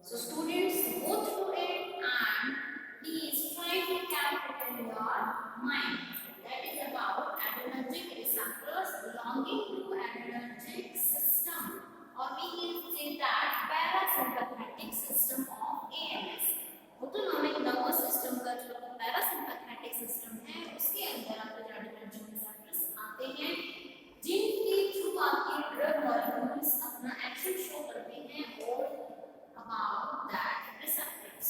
So students, go through it and please try to capture it in your mind. That is about adrenergic receptors belonging to adrenergic system, or we can say that parasympathetic system of ANS. Autonomic nervous system का जो parasympathetic system है उसके अंदर आपके adrenergic receptors आते हैं, जिनके through आपके ड्रग मॉलिक्यूल्स अपना एक्शन शो करते हैं और about that receptors.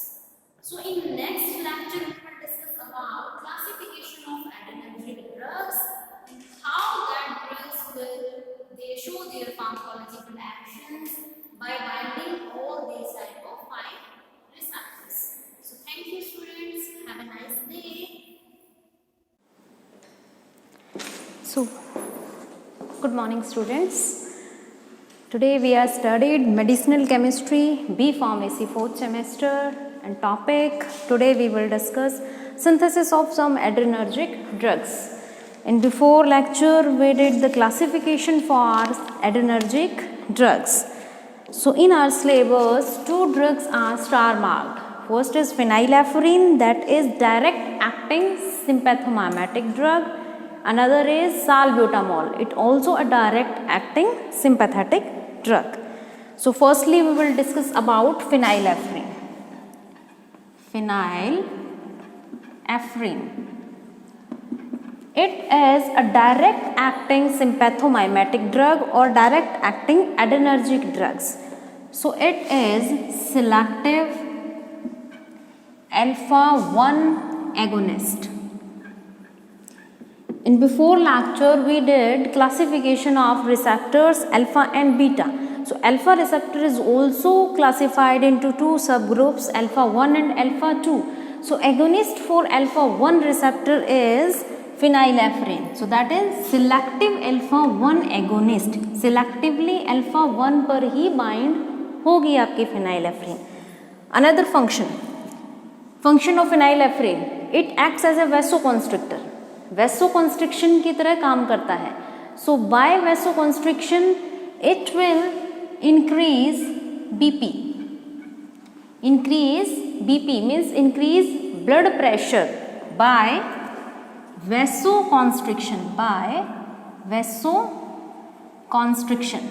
So in next lecture we will discuss about classification of adrenergic drugs and how that drugs they show their pharmacological actions by binding all these type of 5 receptors. So thank you students, have a nice day. So, good morning students. Today we have studied medicinal chemistry, B Pharmacy 4th semester, and topic today we will discuss synthesis of some adrenergic drugs. In before lecture we did the classification for adrenergic drugs. So in our syllabus 2 drugs are star marked. First is phenylephrine, that is direct acting sympathomimetic drug. Another is salbutamol, it also a direct acting sympathetic drug. So firstly we will discuss about phenylephrine. Phenylephrine, it is a direct acting sympathomimetic drug or direct acting adrenergic drugs. So it is selective alpha 1 agonist. In before lecture we did classification of receptors alpha and beta. So alpha receptor is also classified into 2 subgroups, alpha 1 and alpha 2. So agonist for alpha 1 receptor is phenylephrine. So that is selective alpha 1 agonist. Selectively alpha 1 पर ही bind होगी आपकी phenylephrine. Another function of phenylephrine, it acts as a vasoconstrictor. Vasoconstriction की तरह काम करता है. So by vasoconstriction it will increase BP. Increase BP means increase blood pressure by vasoconstriction. By vasoconstriction.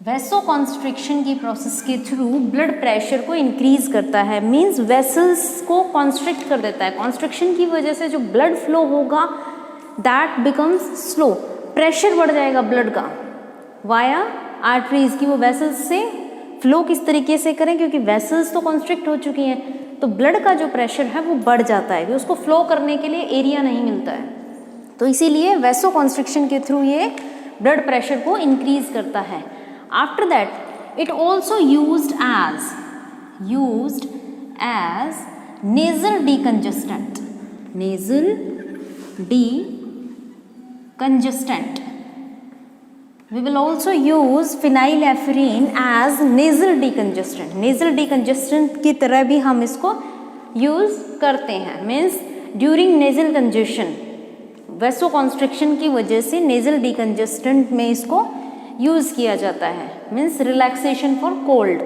Vasoconstriction की process के through blood pressure को increase करता है, मींस वेसल्स को कॉन्स्ट्रिक्ट कर देता है. कॉन्स्ट्रिक्शन की वजह से जो ब्लड फ्लो होगा दैट बिकम्स स्लो, प्रेशर बढ़ जाएगा ब्लड का वाया आर्टरीज की. वो वेसल्स से फ्लो किस तरीके से करें, क्योंकि वेसल्स तो कॉन्स्ट्रिक्ट हो चुकी हैं तो ब्लड का जो प्रेशर है वो बढ़ जाता है, उसको फ्लो करने के लिए एरिया नहीं मिलता है. तो इसीलिए वैसोकॉन्स्ट्रिक्शन के थ्रू ये ब्लड प्रेशर को इंक्रीज करता है. After that, it also used as nasal decongestant. Nasal decongestant. We will also use phenylephrine as nasal decongestant. Nasal decongestant की तरह भी हम इसको यूज़ करते हैं, means during nasal congestion, vasoconstriction की वजह से नेजल डिकंजेस्टेंट में इसको यूज़ किया जाता है, means relaxation for cold.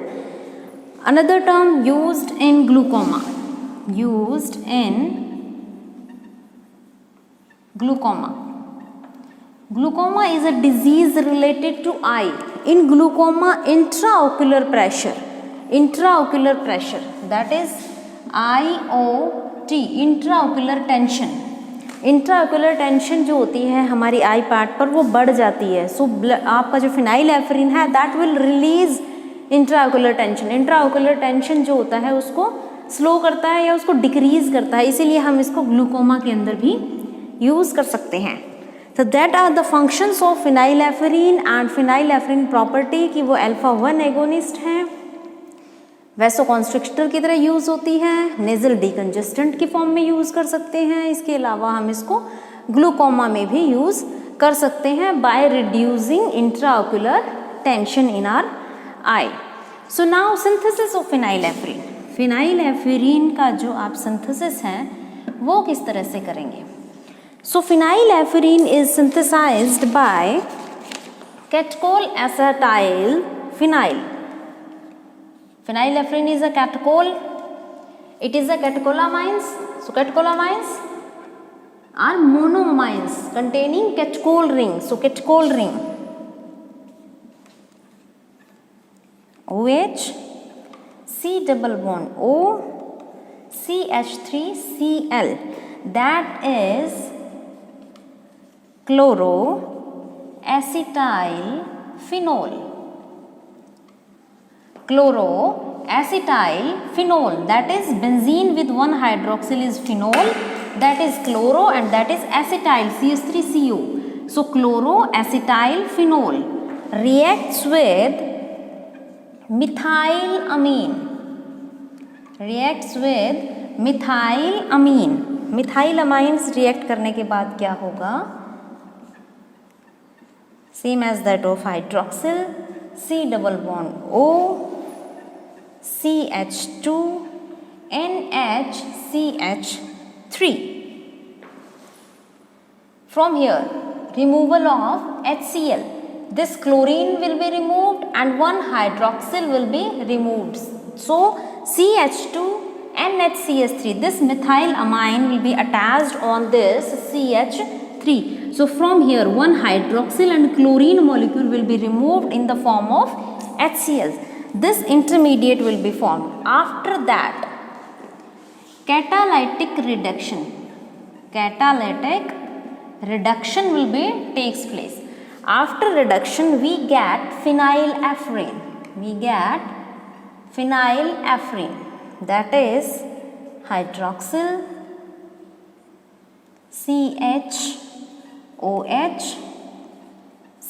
Another term used in glaucoma, used in glaucoma. Glaucoma is a disease related to eye. In glaucoma, intraocular pressure, that is IOT, intraocular tension जो होती है हमारी आई part पर वो बढ़ जाती है. सो आपका जो फिनाइलएफ्रिन है that will release intraocular tension. Intraocular tension जो होता है उसको स्लो करता है या उसको डिक्रीज करता है, इसीलिए हम इसको ग्लूकोमा के अंदर भी यूज़ कर सकते हैं. तो that are the functions of phenylephrine and phenylephrine property कि वो अल्फा 1 एगोनिस्ट हैं, वैसोकॉन्स्ट्रिक्टर की तरह यूज़ होती है, नेजल डिकंजेस्टेंट की फॉर्म में यूज़ कर सकते हैं. इसके अलावा हम इसको ग्लूकोमा में भी यूज़ कर सकते हैं by reducing intraocular tension in are I. So now synthesis of phenylephrine. Phenylephrine का जो आप सिंथेसिस है वो किस तरह से करेंगे. So phenylephrine is synthesized by catechol acetyl phenyl. Phenylephrine is a catechol. It is a catecholamines. So catecholamines are monoamines containing catechol ring. So catechol ring. OH, C double bond O, CH3Cl. That is chloroacetyl phenol. Chloroacetyl phenol, that is benzene with one hydroxyl is phenol, that is chloro and that is acetyl CH3CO. So chloroacetyl phenol reacts with methylamine. Methylamines react करने के बाद क्या होगा, same as that of hydroxyl, C double bond O, CH2, NHCH3. From here, removal of HCl. This chlorine will be removed and one hydroxyl will be removed. So CH2 NHCH3, this methylamine will be attached on this CH3. So from here one hydroxyl and chlorine molecule will be removed in the form of HCl. This intermediate will be formed. After that catalytic reduction will be takes place. After reduction we get phenylephrine. That is hydroxyl CHOH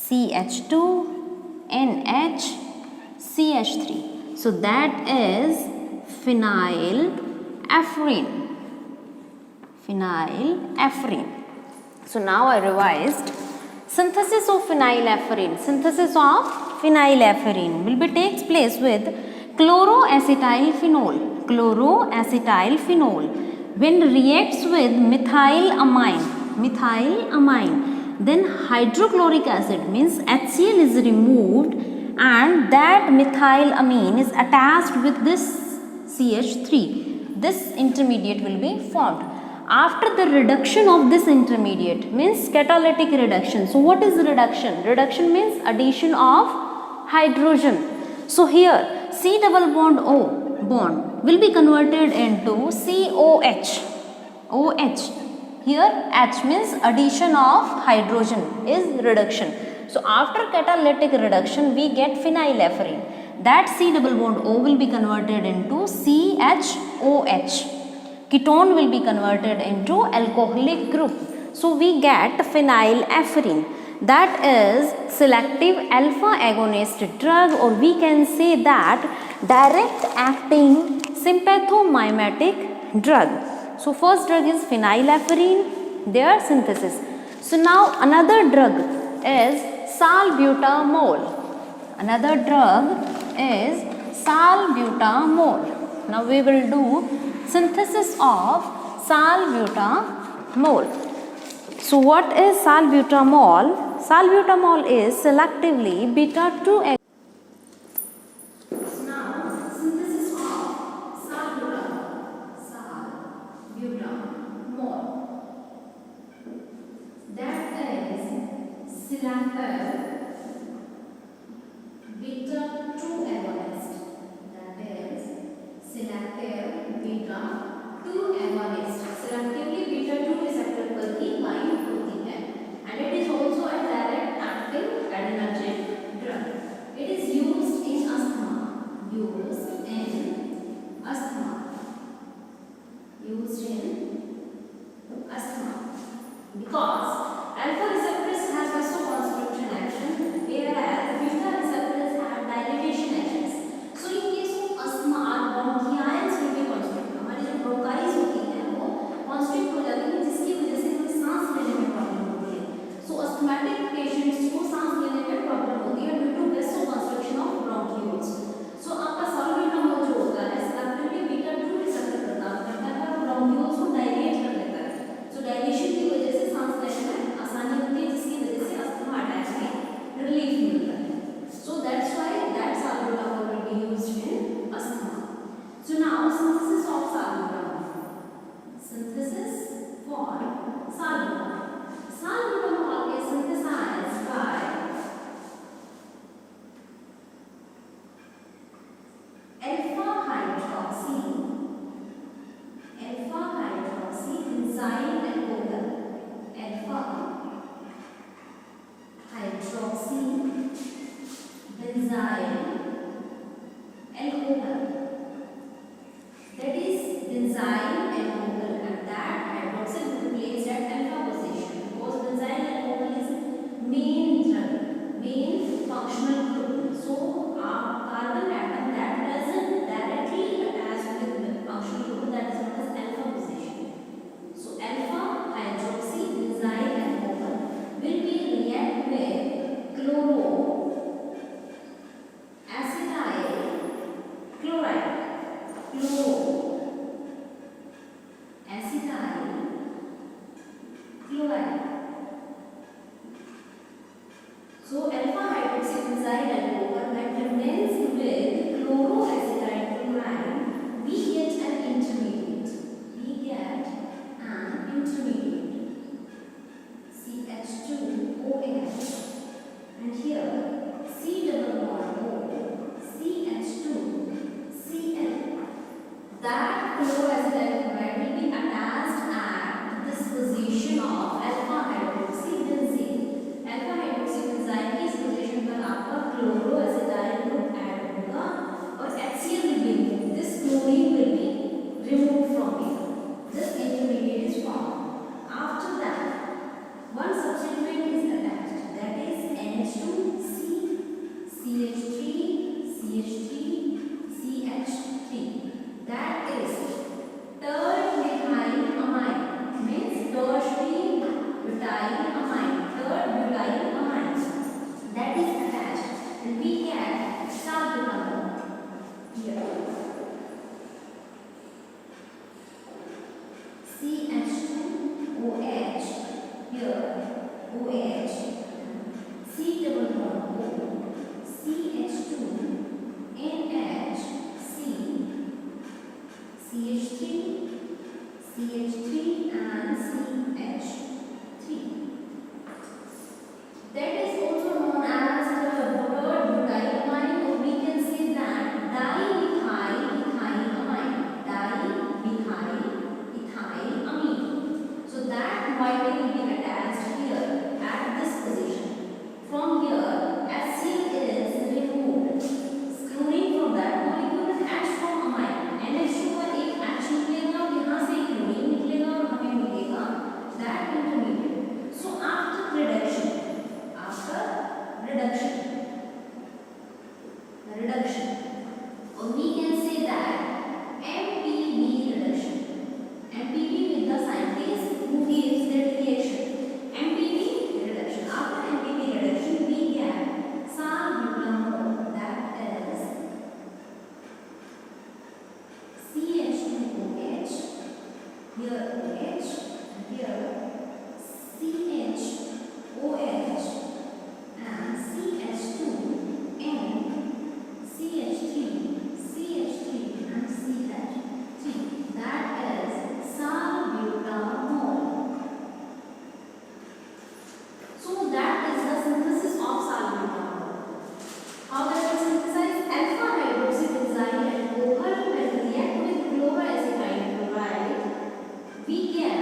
CH2 NH CH3. So that is phenylephrine. So now I revised. Synthesis of phenylephrine will be takes place with chloroacetyl phenol when reacts with methylamine, then hydrochloric acid means HCl is removed and that methylamine is attached with this CH3. This intermediate will be formed. After the reduction of this intermediate means catalytic reduction. So what is reduction? Reduction means addition of hydrogen. So here C double bond O bond will be converted into COH. OH. Here H means addition of hydrogen is reduction. So after catalytic reduction we get phenylephrine. That C double bond O will be converted into CHOH. Ketone will be converted into alcoholic group. So we get phenylephrine. That is selective alpha agonist drug, or we can say that direct acting sympathomimetic drug. So first drug is phenylephrine, their synthesis. So now another drug is salbutamol. Now we will do synthesis of salbutamol. So what is salbutamol? Salbutamol is selectively beta 2 selectively beta 2 receptor पर ही bind होती है and it is also a direct acting adrenergic drug. It is used in asthma. Used in asthma. Because alpha receptors have vasoconstriction action, whereas beta receptors have dilatation actions. So in case of asthma, our bronchials will be constrict. हमारी जो bronchials होती है वो constrict हो जाती है, जिसकी वजह से हमें सांस लेने में प्रॉब्लम होती है. So asthmatic patients को सांस लेने में प्रॉब्लम होती है due to vasoconstriction of bronchioles. So आपका salbutamol जो होता है selectively beta 2 receptor पर काम करता है और bronchioles को dilate कर देता है. So dilation की वजह से सांस लेने में आसानी होती है, जिसकी वजह से अस्थमा अटैक में रिलीफ मिलता है. So that's why that salbutamol will be used in asthma. So now synthesis of salbutamol. Synthesis for salbutamol. Salbutamol is synthesized by alpha hydroxy enzyme alcohol. Alpha hydroxy benzyl alcohol. That is benzyl alcohol, and that hydroxyl will be placed at alpha position because benzyl alcohol is main drug, main functional group. So carbon atom that present directly attached with the functional group, that is known as alpha position. So alpha hydroxy benzyl alcohol will be react with chloroacetyl chloride. Chloroacetyl chloride. So alpha hydroxy benzyl alcohol when condensed with chloroacetyl chloride, we get an intermediate. CH2OH, and here C double bond O, CH2Cl. That chloroacetyl chloride will be attached at this position of alpha hydroxy benzene. Alpha hydroxy benzene की इस position पर आपका chloroacetyl group add होगा और HCl will be removed. This chlorine will be removed from here. This intermediate is formed. After that, one substituent is attached, that is NH2C, CH3, CH3. That is tertiamine, means tertiary butylamine. That is attached, and we get salbutamol here. CH2OH here, OH, C double bond O, CH2NH, C, CH3, and CH3. That is also known as the buttered butylamine, or we can say that dimethylethylamine. So that moiety will be attached here at this H, and here CH, OH, and CH2, and CH3, CH3, and CH3. That is salbutamol. So that is the synthesis of salbutamol. How does it synthesize? Alpha hydroxy benzene and alcohol when react with chloroacetyl chloride, we get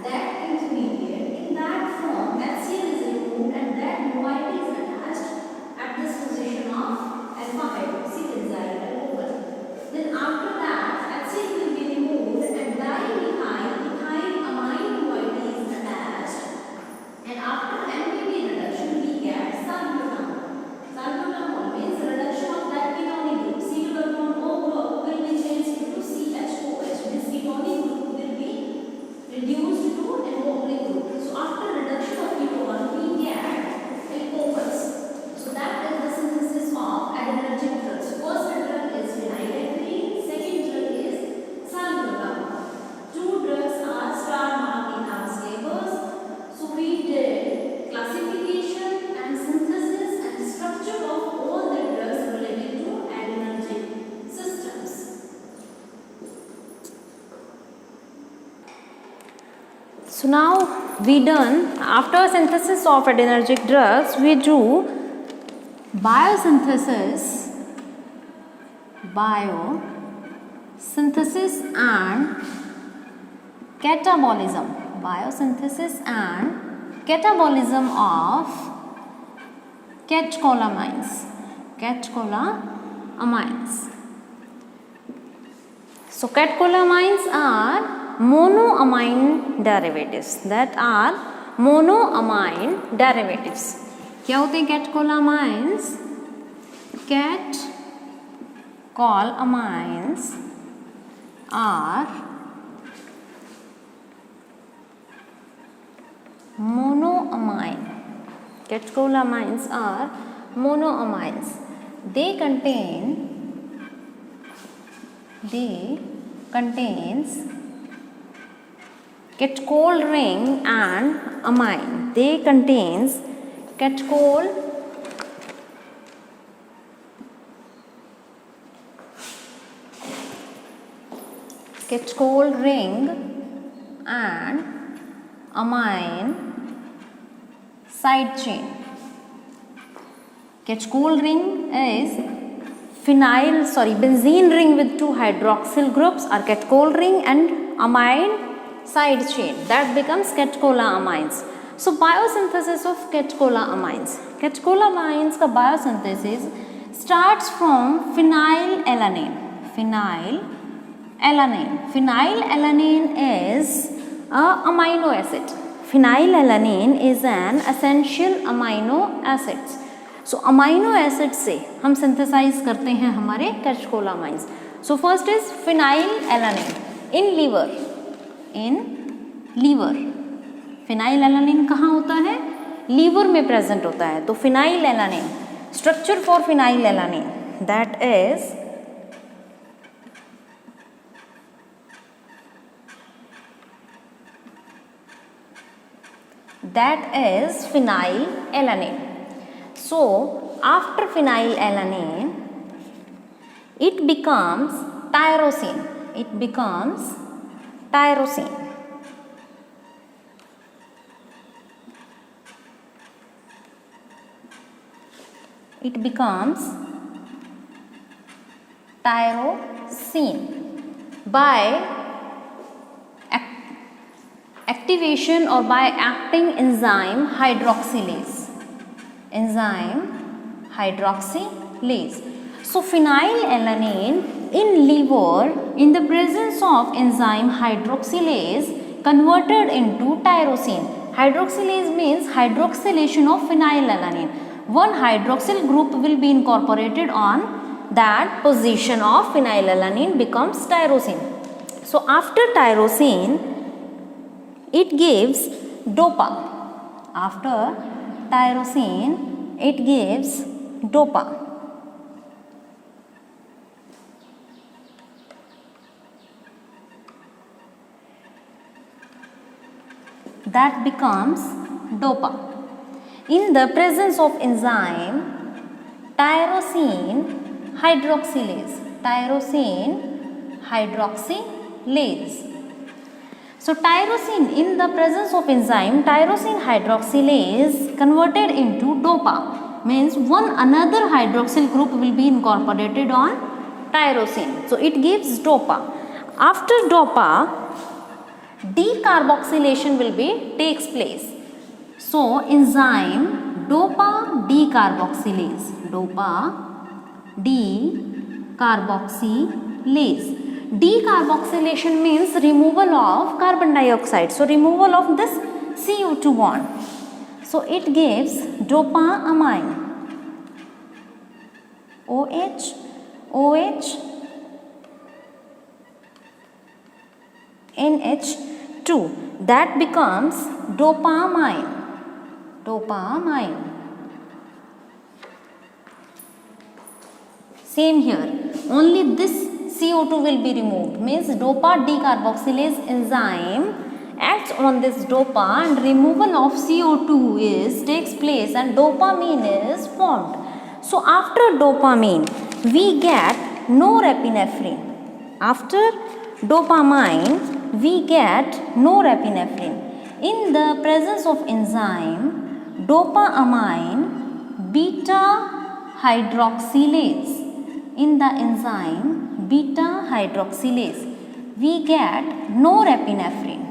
that intermediate. In that form, HCl is removed and that moiety is attached at this position of alpha hydroxy benzene and alcohol. Then after that, HCl will be removed and dimethyl ethyl amine moiety is attached. And after MPP reduction, we get salbutamol. Salbutamol means reduction of that ketonic group. C2O group will be changed into CHOH. This ketonic group will be reduced to alcoholic group. So after reduction of ketone, we get alcohols. So that is the synthesis of adrenergic drugs. First drug is phenylephrine. Second drug is salbutamol. Two drugs are star marked in our syllabus. So we did classification and synthesis and structure of all the drugs related to adrenergic systems. So now we done, after synthesis of adrenergic drugs, we do biosynthesis and catabolism. Biosynthesis and catabolism of catecholamines. So catecholamines are monoamine derivatives. That are monoamine derivatives. क्या होते हैं catecholamines? Catecholamines are monoamine. Catecholamines are monoamines. They contains catechol ring and amine. They contains catechol ring and amine side chain. Catechol ring is benzene ring with two hydroxyl groups are catechol ring and amine side chain. That becomes catecholamines. So biosynthesis of catecholamines. Catecholamines का biosynthesis starts from phenylalanine. Phenylalanine is a amino acid. Phenylalanine is an essential amino acid. So amino acid से हम synthesize करते हैं हमारे catecholamines. So first is phenylalanine in liver. phenylalanine कहाँ होता है? Liver में प्रेजेंट होता है. तो phenylalanine, structure for phenylalanine, that is phenylalanine. So after phenylalanine, it becomes tyrosine. It becomes tyrosine. By activation or by acting enzyme hydroxylase. So phenylalanine in liver, in the presence of enzyme hydroxylase, converted into tyrosine. Hydroxylase means hydroxylation of phenylalanine. One hydroxyl group will be incorporated on that position of phenylalanine, becomes tyrosine. So after tyrosine, it gives dopa. After tyrosine, it gives dopa. that becomes DOPA. In the presence of enzyme tyrosine hydroxylase. So tyrosine, in the presence of enzyme tyrosine hydroxylase converted into DOPA, means one another hydroxyl group will be incorporated on tyrosine. So it gives DOPA. After DOPA, decarboxylation will be takes place. So enzyme DOPA decarboxylase. Decarboxylation means removal of carbon dioxide. So removal of this CO2 bond. So it gives dopamine. OH, NH2. That becomes dopamine. Same here. Only this CO2 will be removed. Means DOPA decarboxylase enzyme acts on this DOPA and removal of CO2 takes place and dopamine is formed. So after dopamine, we get norepinephrine. After dopamine, we get norepinephrine. In the presence of enzyme dopamine beta hydroxylase. In the enzyme beta hydroxylase, we get norepinephrine.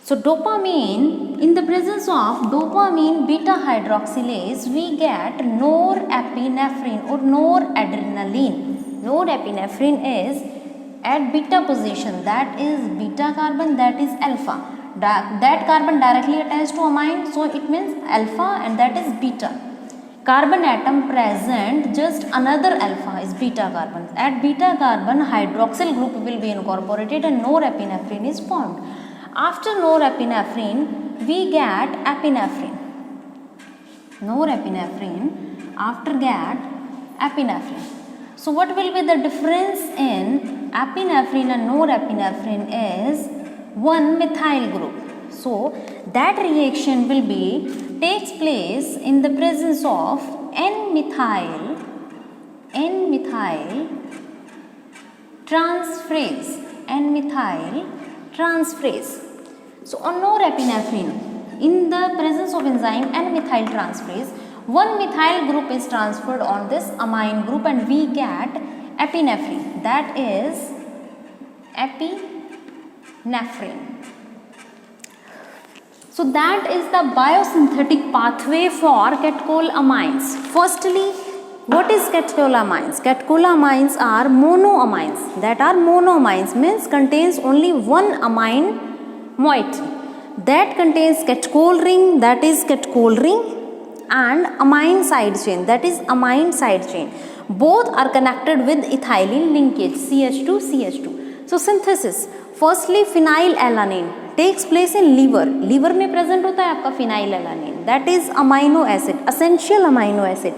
So dopamine, in the presence of dopamine beta hydroxylase, we get norepinephrine or noradrenaline. Norepinephrine is at beta position, that is beta carbon, that is alpha. That carbon directly attached to amine, so it means alpha and that is beta. Carbon atom present, just another alpha is beta carbon. At beta carbon, hydroxyl group will be incorporated and norepinephrine is formed. After norepinephrine, we get epinephrine. After get epinephrine. So what will be the difference in epinephrine and norepinephrine is 1-methyl group. So that reaction will be takes place in the presence of N-methyl transferase. So on norepinephrine, in the presence of enzyme N-methyl transferase, 1-methyl group is transferred on this amine group and we get epinephrine, that is epinephrine. So that is the biosynthetic pathway for catecholamines. Firstly, what is catecholamines? Catecholamines are monoamines. That are monoamines means contains only one amine moiety. That contains catechol ring, that is catechol ring, and amine side chain, that is amine side chain. Both are connected with ethylene linkage CH2CH2. So synthesis, firstly phenylalanine takes place in liver. Liver में present होता है आपका phenylalanine, that is amino acid, essential amino acid.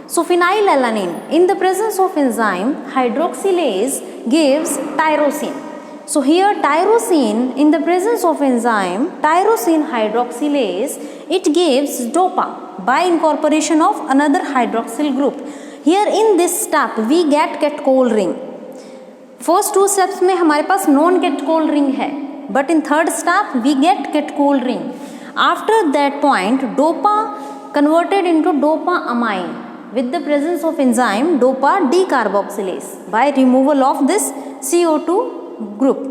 So phenylalanine, in the presence of enzyme hydroxylase gives tyrosine. So here tyrosine, in the presence of enzyme tyrosine hydroxylase, it gives DOPA by incorporation of another hydroxyl group. Here in this step we get catechol ring. First two steps में हमारे पास non catechol ring है, but in third step we get catechol ring. After that point, DOPA converted into dopamine with the presence of enzyme DOPA decarboxylase by removal of this CO2 group.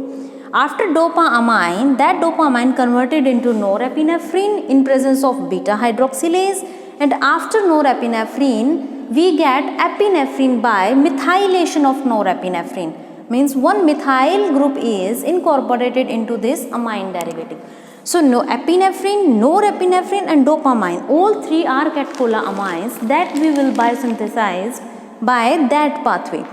After dopamine, that dopamine converted into norepinephrine in presence of beta hydroxylase, and after norepinephrine we get epinephrine by methylation of norepinephrine. Means 1-methyl group is incorporated into this amine derivative. So epinephrine, norepinephrine and dopamine, all three are catecholamines that we will biosynthesize by that pathway.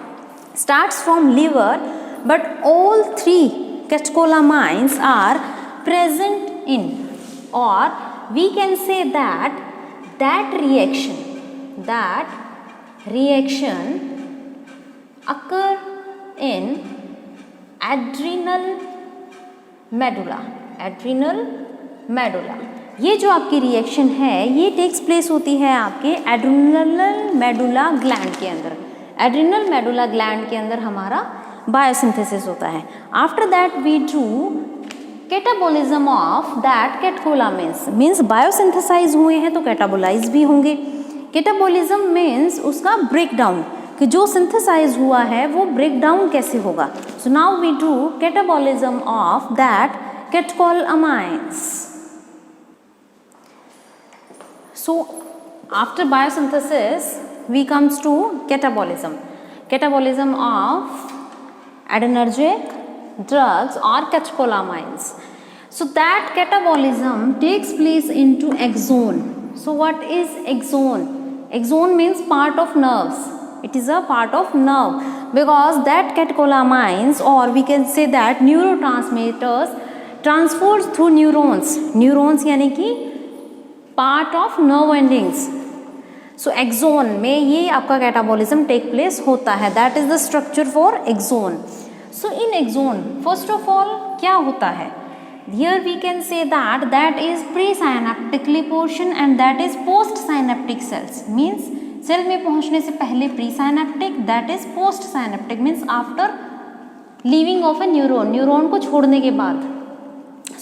Starts from liver, but all three catecholamines are present in, or we can say that reaction reaction occur in adrenal medulla. adrenal medulla, ये जो आपकी reaction है ये takes place होती है आपके adrenal medulla gland के अंदर. एड्रिनल मेडुला ग्लैंड के अंदर हमारा बायोसिंथेसिस होता है. After that we do catabolism of that catecholamines. Means biosynthesize हुए हैं तो कैटाबोलाइज भी होंगे. कैटाबोलिज्म मीन्स उसका ब्रेकडाउन, कि जो सिंथेसाइज हुआ है वो ब्रेकडाउन कैसे होगा. So now we do catabolism of that catecholamines. So after biosynthesis we comes to catabolism. Catabolism of adrenergic drugs or catecholamines. So that catabolism takes place into axon. So what is axon? Axon means part of nerves. It is a part of nerve because that catecholamines, or we can say that neurotransmitters transfers through neurons. Neurons यानी कि part of nerve endings. So axon में ये आपका catabolism take place होता है. That is the structure for axon. So in axon first of all क्या होता है, here we can say that is pre synaptically portion and that is post synaptic cells. Means cell में पहुंचने से पहले pre synaptic, that is post synaptic means after leaving of a neuron, neuron को छोड़ने के बाद.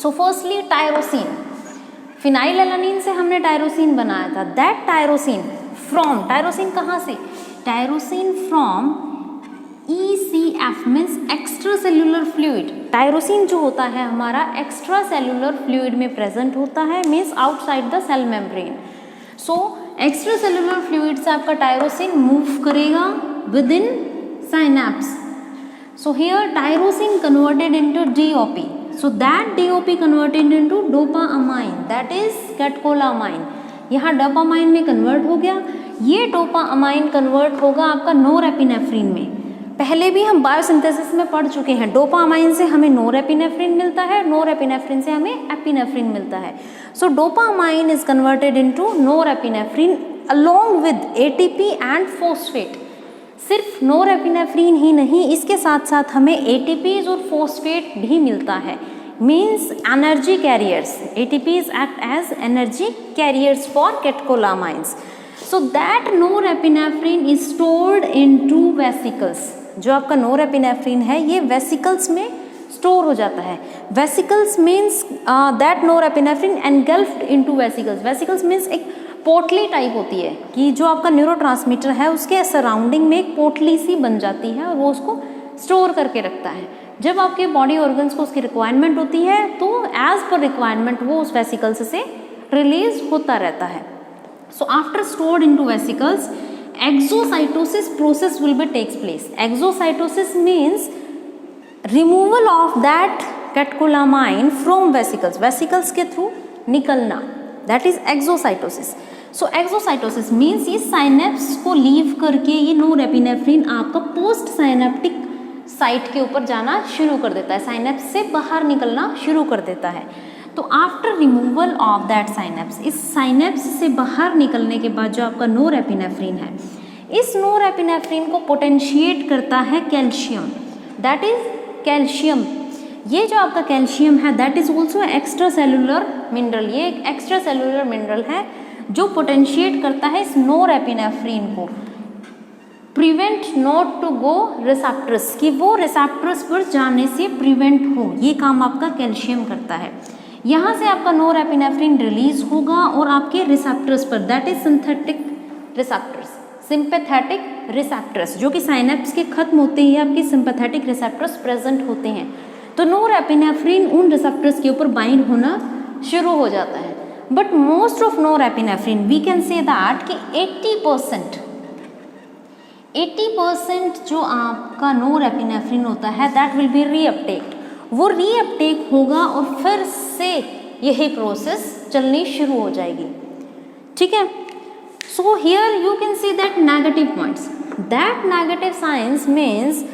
सो फर्स्टली टायरोसिन, फिनाइलएलानिन से हमने टायरोसिन बनाया था. दैट टायरोसिन फ्रॉम, टायरोसिन कहाँ से, tyrosine from ECF means extra cellular fluid. Tyrosine जो होता है हमारा एक्स्ट्रा सेल्यूलर फ्लूइड में प्रेजेंट होता है, means outside the cell membrane. So extra cellular fluid से आपका टायरोसिन मूव करेगा within synapse. So here tyrosine converted into DOP. So that DOP converted into dopamine, that is catecholamine. यहाँ dopamine में convert हो गया. ये dopamine convert होगा आपका नोरेपिनेफ्रिन में. पहले भी हम बायोसिंथेसिस में पढ़ चुके हैं. डोपामाइन से हमें नोरेपिनेफ्रिन मिलता है, नोरेपिनेफ्रिन से हमें एपिनेफ्रिन मिलता है. So dopamine is converted into norepinephrine along with ATP and phosphate. सिर्फ नोरेपिनेफ्रिन ही नहीं, इसके साथ साथ हमें ATPs और फोस्फेट भी मिलता है. Means energy carriers. ATPs act as energy carriers for catecholamines. So that norepinephrine is stored into vesicles. जो आपका नोरेपिनेफ्रिन है ये वेसिकल्स में स्टोर हो जाता है. Vesicles means that norepinephrine engulfed into vesicles. Vesicles means एक पोटली टाइप होती है कि जो आपका न्यूरोट्रांसमीटर है उसके सराउंडिंग में एक पोटली सी बन जाती है और वो उसको स्टोर करके रखता है. जब आपके बॉडी ऑर्गन्स को उसकी रिक्वायरमेंट होती है तो एज पर रिक्वायरमेंट वो उस वेसिकल्स से रिलीज होता रहता है. So after stored into vesicles exocytosis process will be takes place. Exocytosis means removal of that catecholamine from vesicles. Vesicles के थ्रू निकलना, that is exocytosis. So exocytosis means ये synapse को लीव करके ये नोरेपिनेफ्रिन आपका पोस्ट साइनेप्टिक साइट के ऊपर जाना शुरू कर देता है, साइनेप्स से बाहर निकलना शुरू कर देता है. तो after removal of that synapse, इस साइनेप्स से बाहर निकलने के बाद जो आपका नोरेपिनेफ्रिन है, इस नोरेपिनेफ्रिन को पोटेंशिएट करता है कैल्शियम. That is calcium. ये जो आपका कैल्शियम है that is also extra cellular mineral. ये एक एक्स्ट्रा सेलुलर मिनरल है जो पोटेंशिएट करता है इस नोरेपिनेफ्रिन को, prevent not to go receptors, कि वो रिसेप्टर्स पर जाने से प्रिवेंट हो. ये काम आपका कैल्शियम करता है. यहाँ से आपका नोरेपिनेफ्रिन रिलीज होगा और आपके रिसेप्टर्स पर, that is synthetic receptors, sympathetic receptors, जो कि साइनेप्स के खत्म होते ही आपके सिंपैथेटिक रिसेप्टर्स प्रेजेंट होते हैं. तो नोरेपिनेफ्रिन उन रिसेप्टर्स के ऊपर बाइंड होना शुरू हो जाता है. But most of norepinephrine we can say that कि 80% जो आपका नोरेपिनेफ्रिन होता है दैट विल बी रीअपटेक्ड. वो रीअपटेक होगा और फिर से यही प्रोसेस चलनी शुरू हो जाएगी. ठीक है. So here you can see that negative points. That negative science means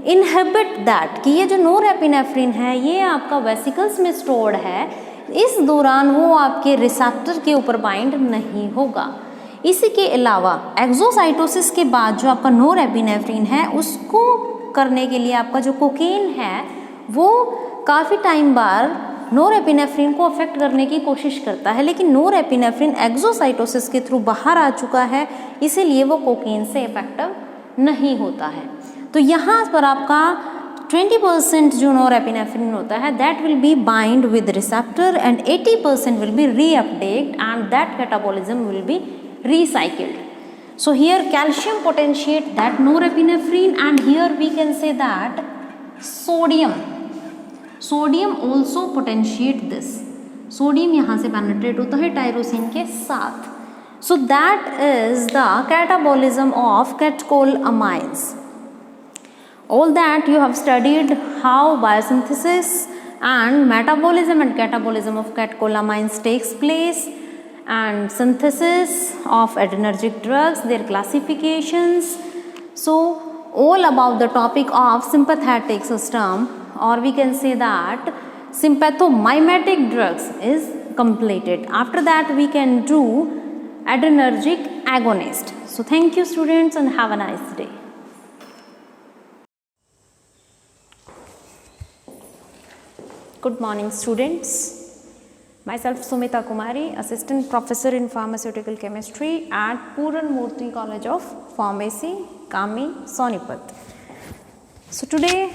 inhibit that, कि ये जो नोरेपिनेफ्रिन है ये आपका वेसिकल्स में स्टोर्ड है, इस दौरान वो आपके रिसेप्टर के ऊपर बाइंड नहीं होगा. इसी के अलावा एक्सोसाइटोसिस के बाद जो आपका नोरेपिनेफ्रिन है उसको करने के लिए आपका जो कोकेन है वो काफ़ी टाइम बाद नोरेपिनेफ्रिन को अफेक्ट करने की कोशिश करता है, लेकिन नोरेपिनेफ्रिन एक्सोसाइटोसिस के थ्रू बाहर आ चुका है, इसीलिए वो कोकेन से इफेक्टिव नहीं होता है। तो यहाँ पर आपका 20% जो नोरेपिनेफ्रिन होता है that will be bind with receptor and 80% will be reuptaked and that catabolism will be recycled. So here calcium potentiate that norepinephrine and here we can say that sodium also potentiate this. Sodium यहाँ से penetrate होता है tyrosine के साथ. So that is the catabolism of catecholamines. All that you have studied how biosynthesis and metabolism and catabolism of catecholamines takes place, and synthesis of adrenergic drugs, their classifications. So all about the topic of sympathetic system, or we can say that sympathomimetic drugs is completed. After that we can do adrenergic agonist. So thank you students and have a nice day. Good morning students. Myself Sumita Kumari, Assistant Professor in Pharmaceutical Chemistry at Puran Murthy College of Pharmacy, Kami, Sonipat. So today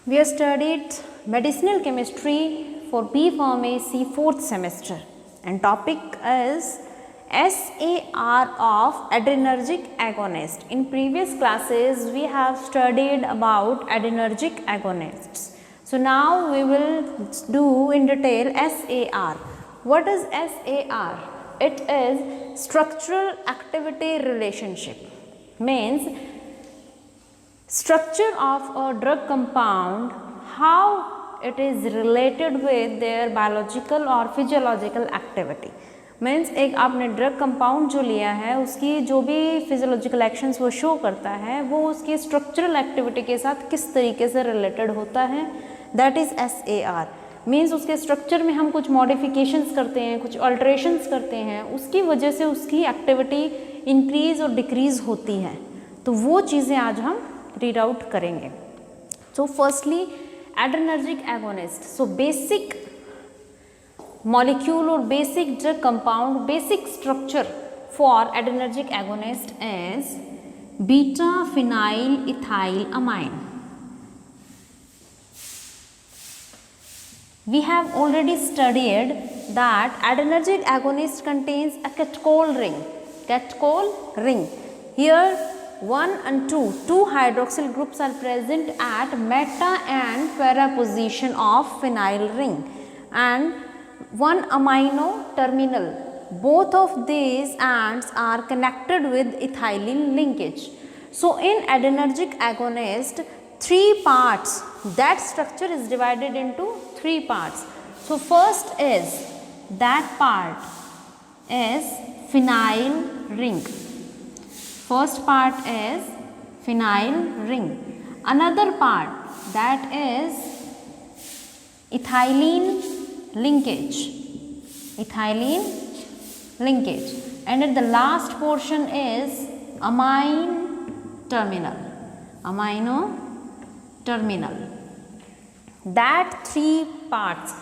we have studied medicinal chemistry for B Pharmacy 4th semester, and topic is SAR of adrenergic agonist. In previous classes we have studied about adrenergic agonists. So now we will do in detail SAR. What is SAR? It is structural activity relationship. Means structure of a drug compound, how it is related with their biological or physiological activity. Means एक आपने drug compound जो लिया है उसकी जो भी physiological actions वो show करता है वो उसकी स्ट्रक्चरल एक्टिविटी के साथ किस तरीके से रिलेटेड होता है, दैट इज़ SAR. मीन्स उसके स्ट्रक्चर में हम कुछ मॉडिफिकेशंस करते हैं, कुछ अल्ट्रेशंस करते हैं, उसकी वजह से उसकी एक्टिविटी इंक्रीज़ और डिक्रीज़ होती है. तो वो चीज़ें आज हम रीड आउट करेंगे. So firstly adrenergic agonist. So basic molecule or basic drug compound, basic structure for adrenergic agonist is beta phenyl ethyl amine. We have already studied that adrenergic agonist contains a catechol ring. Catechol ring. Here 1 and 2 hydroxyl groups are present at meta and para position of phenyl ring, and one amino terminal. Both of these ends are connected with ethylene linkage. So in adrenergic agonist, 3 parts, that structure is divided into 3 parts. So first is, that part is phenyl ring. First part is phenyl ring. Another part, that is ethylene linkage, ethylene linkage, and at the last portion is amine terminal, amino terminal. That 3 parts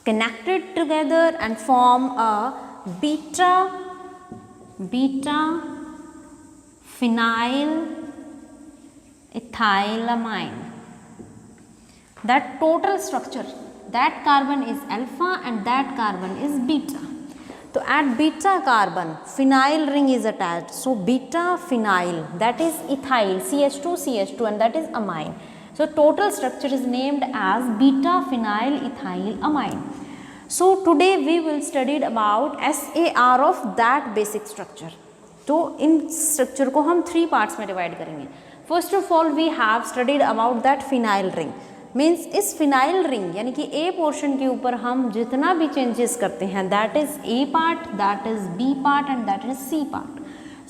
connected together and form a beta phenyl ethylamine. That total structure, that carbon is alpha and that carbon is beta. So at beta carbon phenyl ring is attached. So beta phenyl, that is ethyl, CH2 and that is amine. So total structure is named as beta phenyl ethyl amine. So today we will study about SAR of that basic structure. तो इन structure को हम 3 parts में divide करेंगे. First of all we have studied about that phenyl ring. Means इस phenyl ring यानी कि ए portion के ऊपर हम जितना भी चेंजेस करते हैं that is A part, that is B part and that is C part.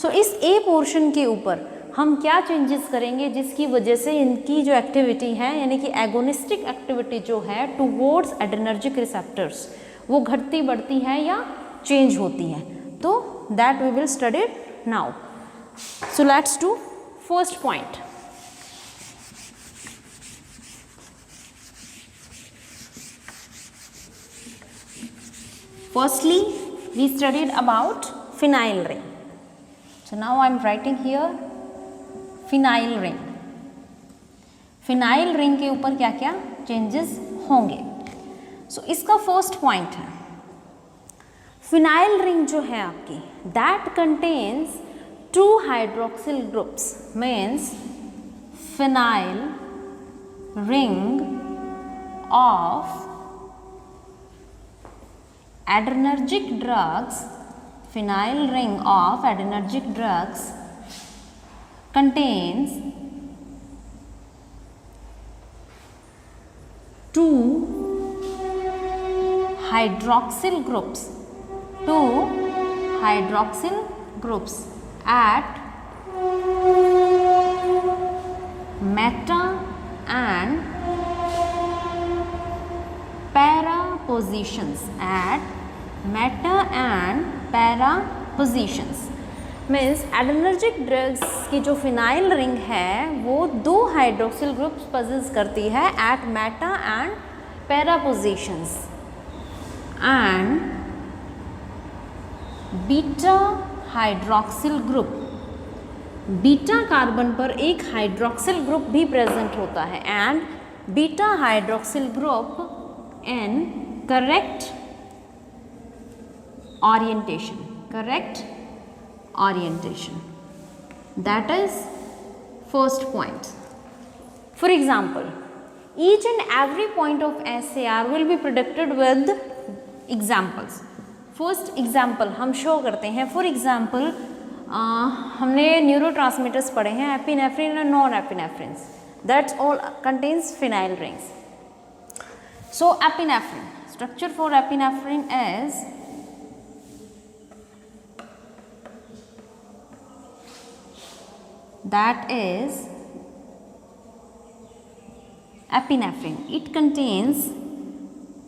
So इस ए पोर्शन के ऊपर हम क्या चेंजेस करेंगे जिसकी वजह से इनकी जो एक्टिविटी है यानी कि एगोनिस्टिक एक्टिविटी जो है टुवर्ड्स एड्रेनर्जिक रिसेप्टर्स वो घटती बढ़ती है या चेंज होती है. तो that we will study it now. So let's do first point. Firstly, we studied about phenyl ring. So now I am writing here phenyl ring. Phenyl ring के ऊपर क्या क्या changes होंगे. So इसका first point है phenyl ring जो है आपकी that contains two hydroxyl groups, means phenyl ring of adrenergic drugs, phenyl ring of adrenergic drugs contains two hydroxyl groups at meta and para positions, at meta and para positions. Means adrenergic drugs की जो phenyl ring है वो दो hydroxyl groups possess करती है at meta and para positions, and beta hydroxyl group, beta carbon पर एक hydroxyl group भी प्रेजेंट होता है, and beta hydroxyl group in correct orientation. That is first point. For example, each and every point of SAR will be predicted with examples. First example हम show करते हैं. For example, हमने neurotransmitters पढ़े हैं, एपिनेफ्रिन और non epinephrine. That's all contains phenyl rings. So epinephrine, structure for epinephrine is that is epinephrine. It contains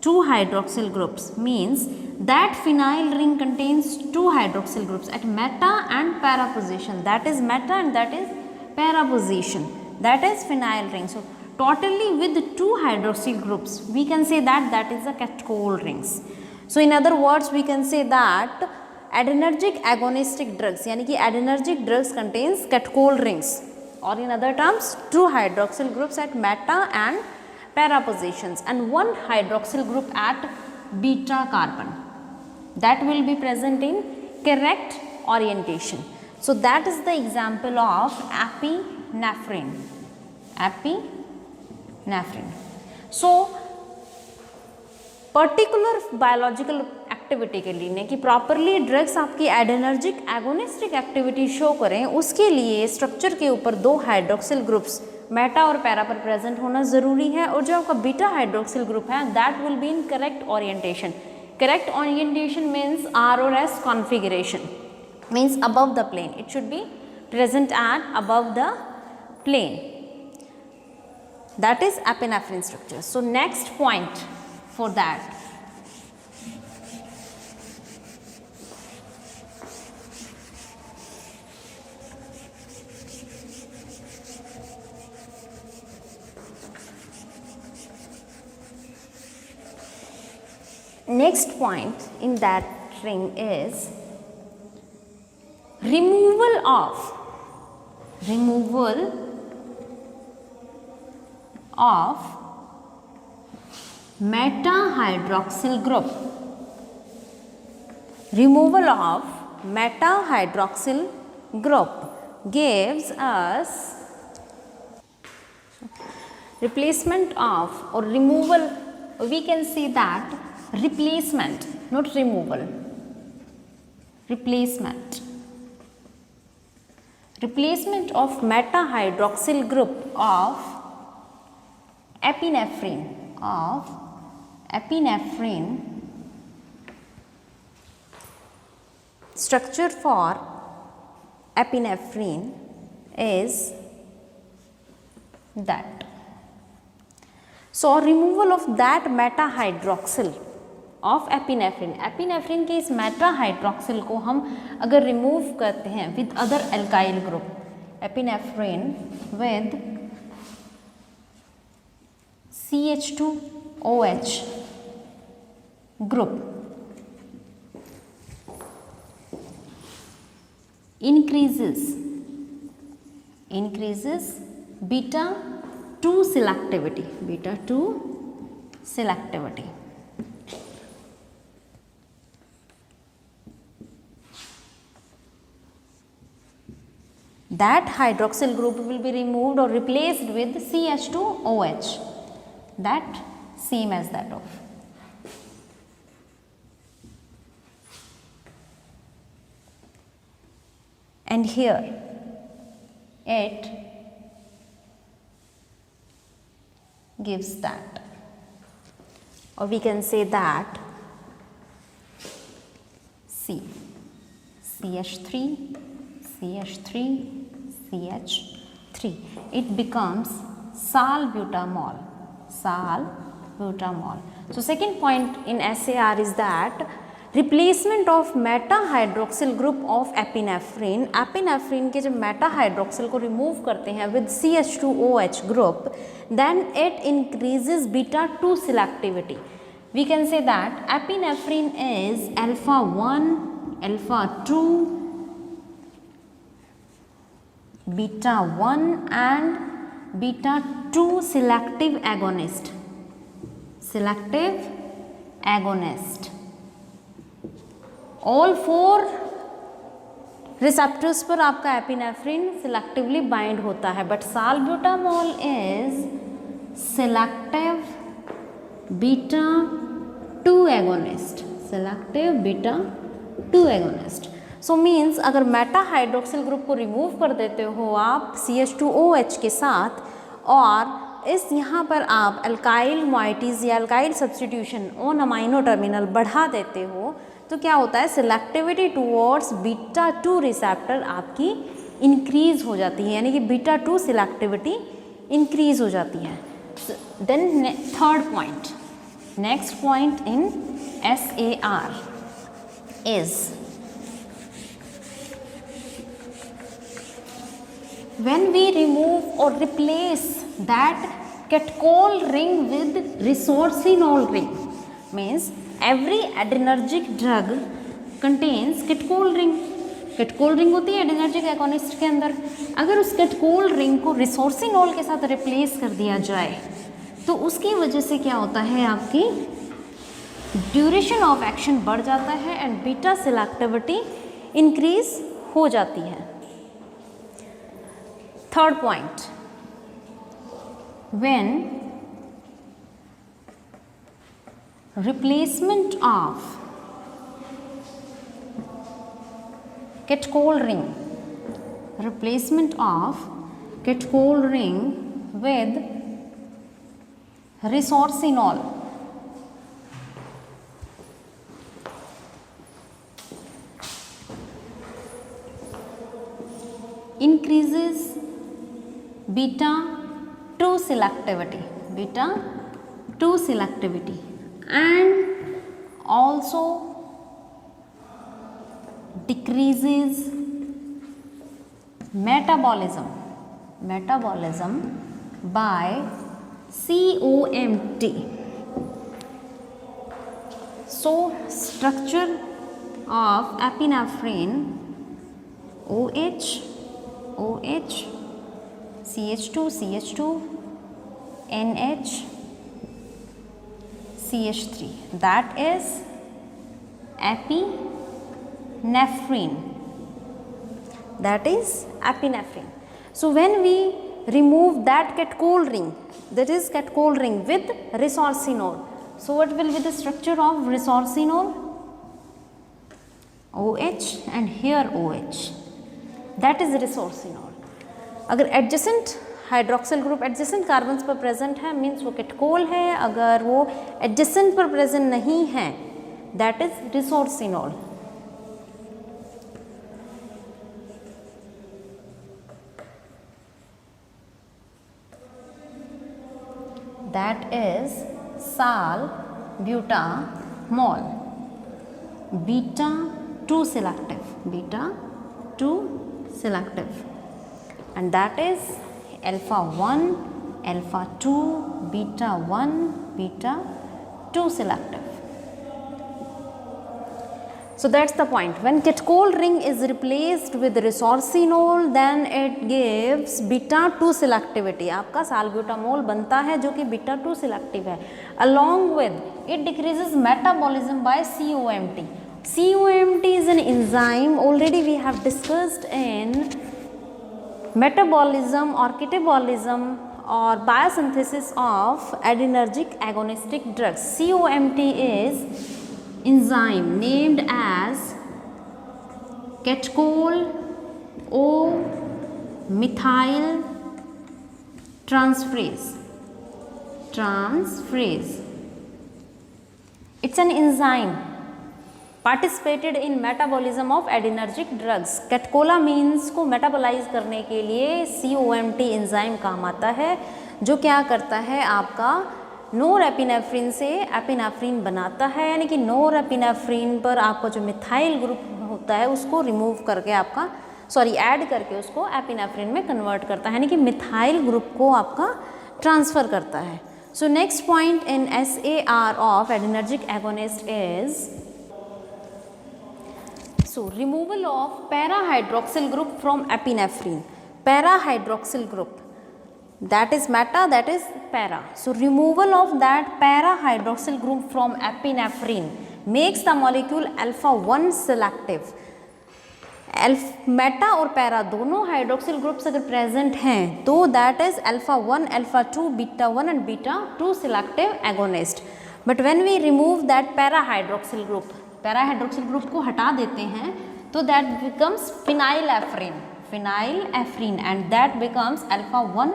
two hydroxyl groups, means that phenyl ring contains two hydroxyl groups at meta and para position. That is meta and that is para position. That is phenyl ring. So totally with two hydroxyl groups, we can say that that is a catechol rings. So in other words, we can say that adrenergic agonistic drugs, यानी कि adrenergic drugs contains catechol rings, or in other terms two hydroxyl groups at meta and para positions and one hydroxyl group at beta carbon, that will be present in correct orientation. So that is the example of epinephrine. So particular biological activity के लिए कि properly drugs आपकी adrenergic agonistic activity show करें, उसके लिए structure के ऊपर दो हाइड्रोक्सिल ग्रुप्स मेटा और पैरा पर प्रेजेंट होना ज़रूरी है, और जो आपका बीटा हाइड्रोक्सिल ग्रुप है that will be in correct orientation. Correct orientation means R और S configuration, means above the plane. It should be present at above the plane. That is epinephrine structure. So next point for that, next point in that ring is removal of meta hydroxyl group. Removal of meta hydroxyl group gives us replacement of, or removal, we can say that replacement, not removal, replacement of meta hydroxyl group of epinephrine, structure for epinephrine is that. So removal of that meta hydroxyl of epinephrine, epinephrine के इस Meta hydroxyl को हम अगर remove करते हैं with other alkyl group, epinephrine with CH2OH group increases beta 2 selectivity. That hydroxyl group will be removed or replaced with CH2OH, that same as that of. And here it gives that, or we can say that CH3, it becomes salbutamol. So second point in SAR is that replacement of meta hydroxyl group of epinephrine, epinephrine के जब Meta hydroxyl को remove करते हैं with CH2OH group, then it increases beta 2 selectivity. We can say that epinephrine is alpha 1, alpha 2, beta 1 and beta 2 selective agonist. All 4 receptors पर आपका epinephrine selectively bind होता है, but salbutamol is selective beta 2 agonist. So means अगर meta hydroxyl group को remove कर देते हो आप CH2OH के साथ और इस यहाँ पर आप अल्काइल मॉइटीज़ या alkyl substitution on amino terminal बढ़ा देते हो, तो क्या होता है, सिलेक्टिविटी टूवर्ड्स बीटा 2 रिसेप्टर आपकी इंक्रीज हो जाती है, यानी कि बीटा 2 सिलेक्टिविटी इंक्रीज हो जाती है. Then third point, next point in SAR is when we remove or replace that catechol ring with resorcinol ring, means every adrenergic drug contains catechol ring. catechol ring होती है adrenergic agonist के अंदर. अगर उस catechol ring को resorcinol के साथ replace कर दिया जाए तो उसकी वजह से क्या होता है, आपकी ड्यूरेशन ऑफ एक्शन बढ़ जाता है एंड बीटा सिलेक्टिविटी इंक्रीज हो जाती है. Third point, when replacement of catechol ring with resorcinol increases beta 2 selectivity and also decreases metabolism by COMT. So structure of epinephrine OH CH2 NH CH3, that is epinephrine. So when we remove that catechol ring, that is catechol ring with resorcinol, so what will be the structure of resorcinol? OH and here OH, that is resorcinol. अगर adjacent hydroxyl group adjacent carbons पर present है means वो कैटकोल है, अगर वो adjacent पर present नहीं है that is resorcinol. That is salbutamol. mole. Beta 2 selective, beta 2 selective, and that is alpha 1, alpha 2, beta 1, beta 2 selective. So that's the point. When catechol ring is replaced with resorcinol, then it gives beta 2 selectivity. आपका salbutamol बनता है जो कि beta 2 selective है. Along with it decreases metabolism by COMT. COMT is an enzyme already we have discussed in metabolism or catabolism or biosynthesis of adrenergic agonistic drugs. COMT is enzyme named as catechol O methyl transferase. It's an enzyme participated in metabolism of adrenergic drugs. कैटकोलामीन्स को metabolise करने के लिए COMT enzyme काम आता है, जो क्या करता है आपका नोरेपिनेफ्रिन से एपिनेफ्रिन बनाता है, यानी कि नोरेपिनेफ्रिन पर आपका जो मिथाइल ग्रुप होता है उसको रिमूव करके आपका ऐड करके उसको एपिनेफ्रिन में कन्वर्ट करता है, यानी कि मिथाइल ग्रुप को आपका ट्रांसफ़र करता है. सो next point in SAR of adrenergic agonist is removal of para-hydroxyl group from epinephrine. Para-hydroxyl group, that is meta, that is para. So removal of that para-hydroxyl group from epinephrine makes the molecule alpha 1 selective. Meta और para दोनों hydroxyl groups अगर present हैं तो that is alpha 1, alpha 2, beta 1 and beta 2 selective agonist. But when we remove that para hydroxyl group को हटा देते हैं तो that becomes phenylephrine and that becomes alpha 1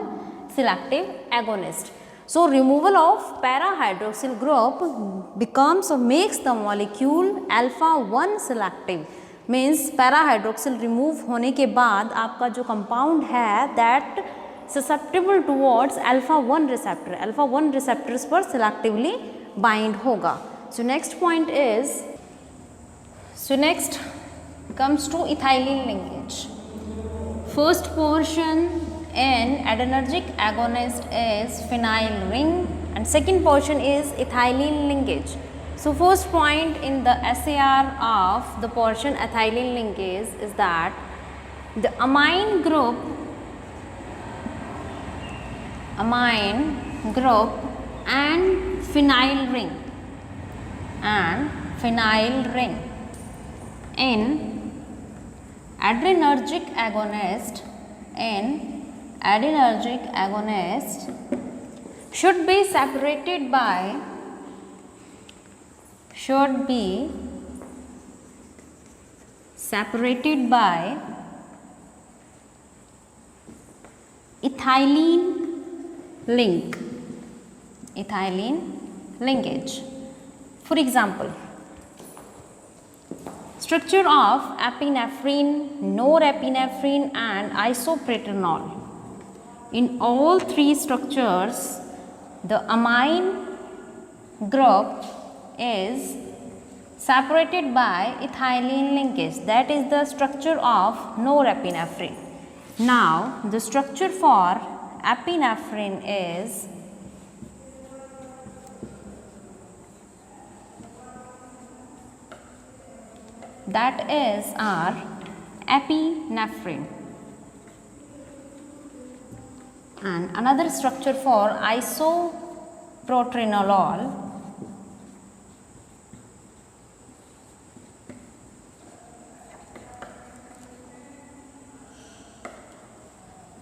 selective agonist. So removal of para-hydroxyl group becomes or makes the molecule alpha 1 selective. Means para hydroxyl remove होने के बाद आपका जो कंपाउंड है that susceptible towards alpha 1 receptor, alpha 1 receptors पर selectively bind होगा. So next point is, so next comes to ethylene linkage. First portion in adrenergic agonist is phenyl ring and second portion is ethylene linkage. So first point in the SAR of the portion ethylene linkage is that the amine group and phenyl ring in adrenergic agonist should be separated by ethylene linkage. For example, structure of epinephrine, norepinephrine and isoproterenol. In all three structures, the amine group is separated by ethylene linkage. That is the structure of norepinephrine. Now, the structure for epinephrine is our epinephrine. And another structure for isoproterenol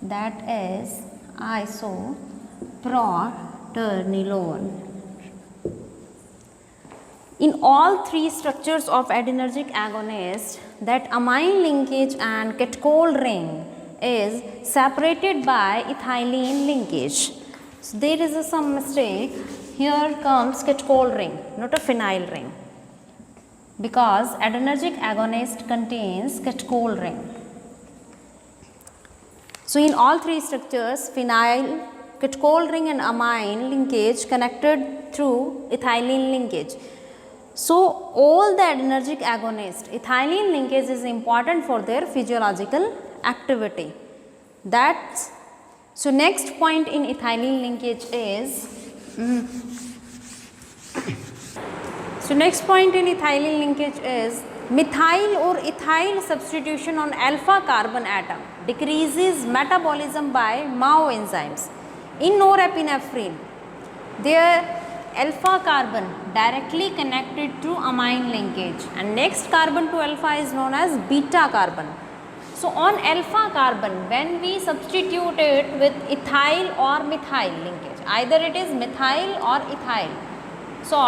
that is isoproterenol. In all three structures of adrenergic agonist, that amine linkage and catechol ring is separated by ethylene linkage. So there is some mistake. Here comes catechol ring, not a phenyl ring, because adrenergic agonist contains catechol ring. So in all three structures, phenyl, catechol ring and amine linkage connected through ethylene linkage. So all the adrenergic agonists, ethylene linkage is important for their physiological activity. That's so next point in ethylene linkage is methyl or ethyl substitution on alpha carbon atom decreases metabolism by MAO enzymes. In norepinephrine, their alpha carbon directly connected to amine linkage, and next carbon to alpha is known as beta carbon. So on alpha carbon, when we substitute it with ethyl or methyl linkage, either it is methyl or ethyl, so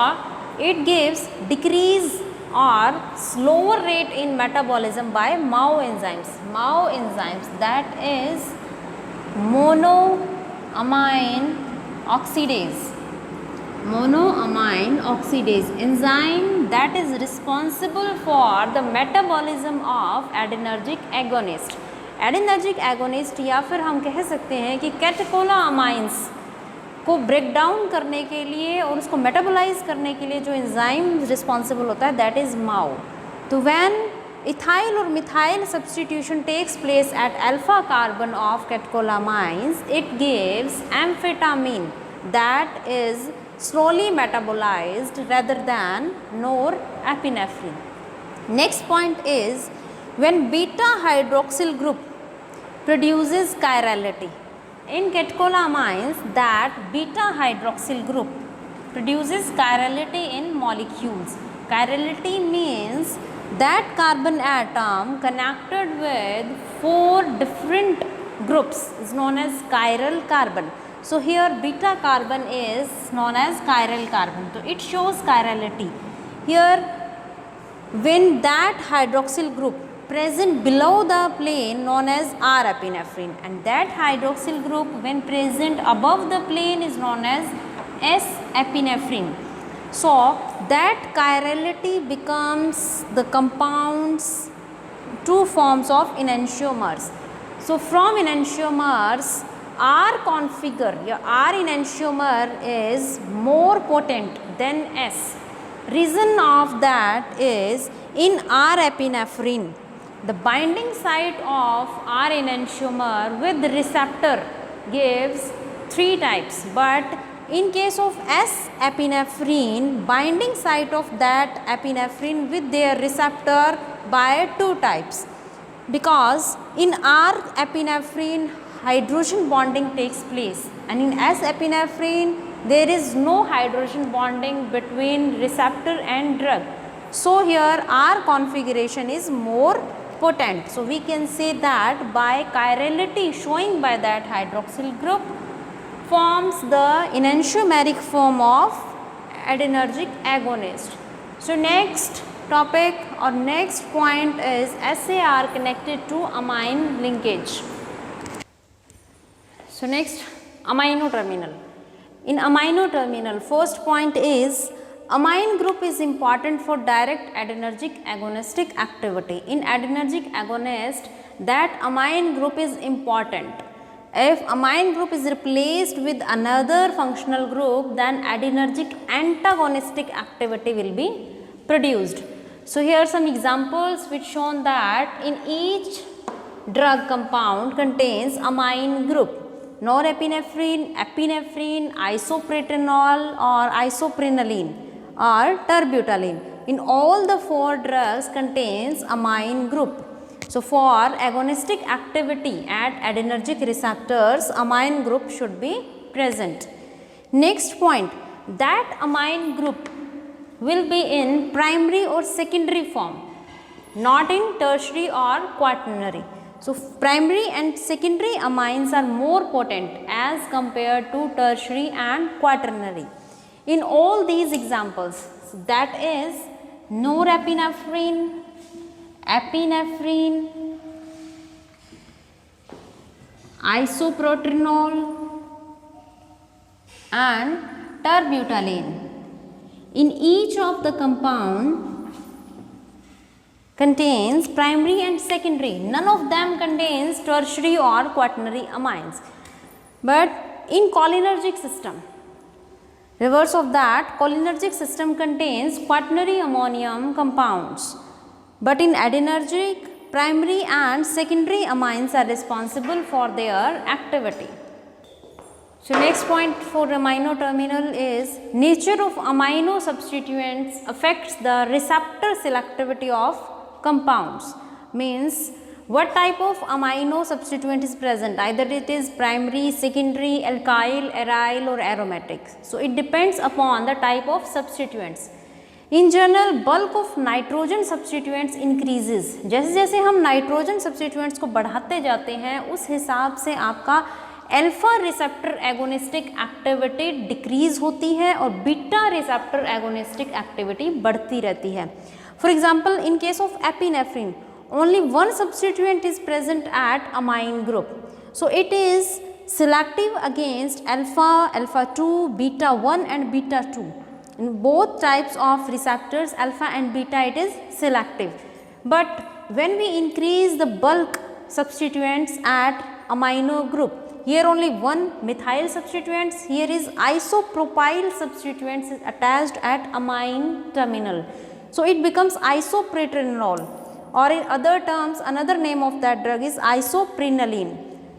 it gives decrease or slower rate in metabolism by MAO enzymes. MAO enzymes, that is monoamine oxidase. Monoamine oxidase enzyme that is responsible for the metabolism of adrenergic agonist. Adrenergic agonist या फिर हम कह सकते हैं कि catecholamines को break down करने के लिए और उसको मेटाबोलाइज करने के लिए जो एंजाइम रिस्पॉन्सिबल होता है दैट इज़ माओ. तो when ethyl or methyl substitution takes place at alpha carbon of catecholamines, it gives amphetamine that is slowly metabolized rather than norepinephrine. Next point is when beta hydroxyl group produces chirality. In catecholamines, that beta hydroxyl group produces chirality in molecules. Chirality means that carbon atom connected with 4 different groups is known as chiral carbon. So here beta carbon is known as chiral carbon. So it shows chirality. Here when that hydroxyl group present below the plane known as R-epinephrine, and that hydroxyl group when present above the plane is known as S-epinephrine. So that chirality becomes the compounds 2 forms of enantiomers. So from enantiomers, R configure, your R enantiomer is more potent than S. Reason of that is in R-epinephrine, the binding site of R enantiomer with receptor gives 3 types, but in case of S-epinephrine, binding site of that epinephrine with their receptor by 2 types, because in R-epinephrine hydrogen bonding takes place, and in S-epinephrine there is no hydrogen bonding between receptor and drug. So here R configuration is more potent. So we can say that by chirality showing by that hydroxyl group forms the enantiomeric form of adrenergic agonist. So next topic or next point is SAR connected to amine linkage. So next, amino terminal. In amino terminal, first point is amine group is important for direct adrenergic agonistic activity. In adrenergic agonist, that amine group is important. If amine group is replaced with another functional group, then adrenergic antagonistic activity will be produced. So here are some examples which shown that in each drug compound contains amine group. Norepinephrine, epinephrine, isoproterenol or isoprenaline or terbutaline. In all the 4 drugs contains amine group. So for agonistic activity at adrenergic receptors, amine group should be present. Next point, that amine group will be in primary or secondary form, not in tertiary or quaternary. So primary and secondary amines are more potent as compared to tertiary and quaternary. In all these examples, that is norepinephrine, epinephrine, isoproterenol and terbutaline. In each of the compound contains primary and secondary. None of them contains tertiary or quaternary amines. But in cholinergic system, Reverse of that, cholinergic system contains quaternary ammonium compounds. But in adrenergic, primary and secondary amines are responsible for their activity. So next point for amino terminal is nature of amino substituents affects the receptor selectivity of compounds. Means what type of amino substituent is present, either it is primary, secondary, alkyl, aryl or aromatic. So it depends upon the type of substituents. In general, bulk of nitrogen substituents increases. जैसे जैसे हम nitrogen substituents को बढ़ाते जाते हैं उस हिसाब से आपका alpha receptor agonistic activity decrease होती है और बीटा रिसेप्टर एगोनिस्टिक एक्टिविटी बढ़ती रहती है. For example, in case of epinephrine only one substituent is present at amine group. So it is selective against alpha, alpha 2, beta 1 and beta 2. In both types of receptors, alpha and beta, it is selective. But when we increase the bulk substituents at amino group, here only one methyl substituents, here is isopropyl substituents is attached at amine terminal. So it becomes isoproterenol. Or in other terms, another name of that drug is isoprenaline.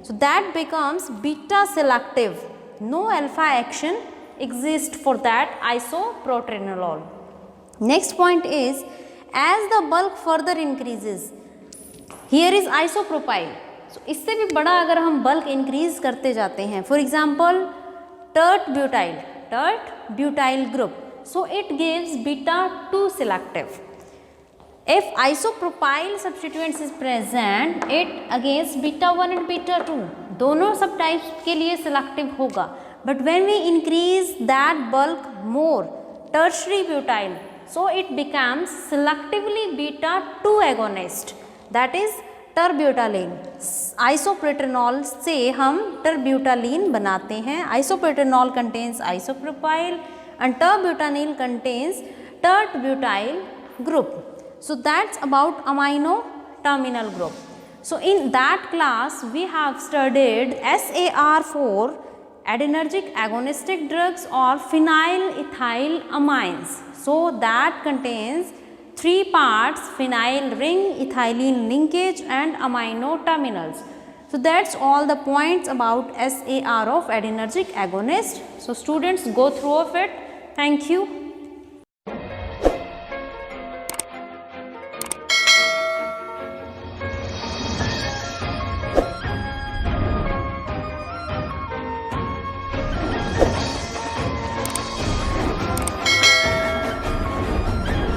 So that becomes beta selective. No alpha action exists for that isoproterenol. Next point is, as the bulk further increases, here is isopropyl. So इससे भी बड़ा अगर हम bulk increase करते जाते हैं, for example, tert butyl group. So it gives beta 2 selective. If isopropyl substituents is present, it against beta 1 and beta 2 दोनों सब टाइप्स के लिए selective होगा. But when we increase that bulk more, tertiary butyl, so it becomes selectively beta 2 agonist, that is terbutaline. Isoproterenol से हम terbutaline बनाते हैं. Isoproterenol contains isopropyl and terbutanyl contains tert-butyl group. So that's about amino terminal group. So in that class we have studied SAR4 adrenergic agonistic drugs or phenylethyl amines. So that contains 3 parts: phenyl ring, ethylene linkage and amino terminals. So that's all the points about SAR of adrenergic agonist. So students, go through of it. Thank you.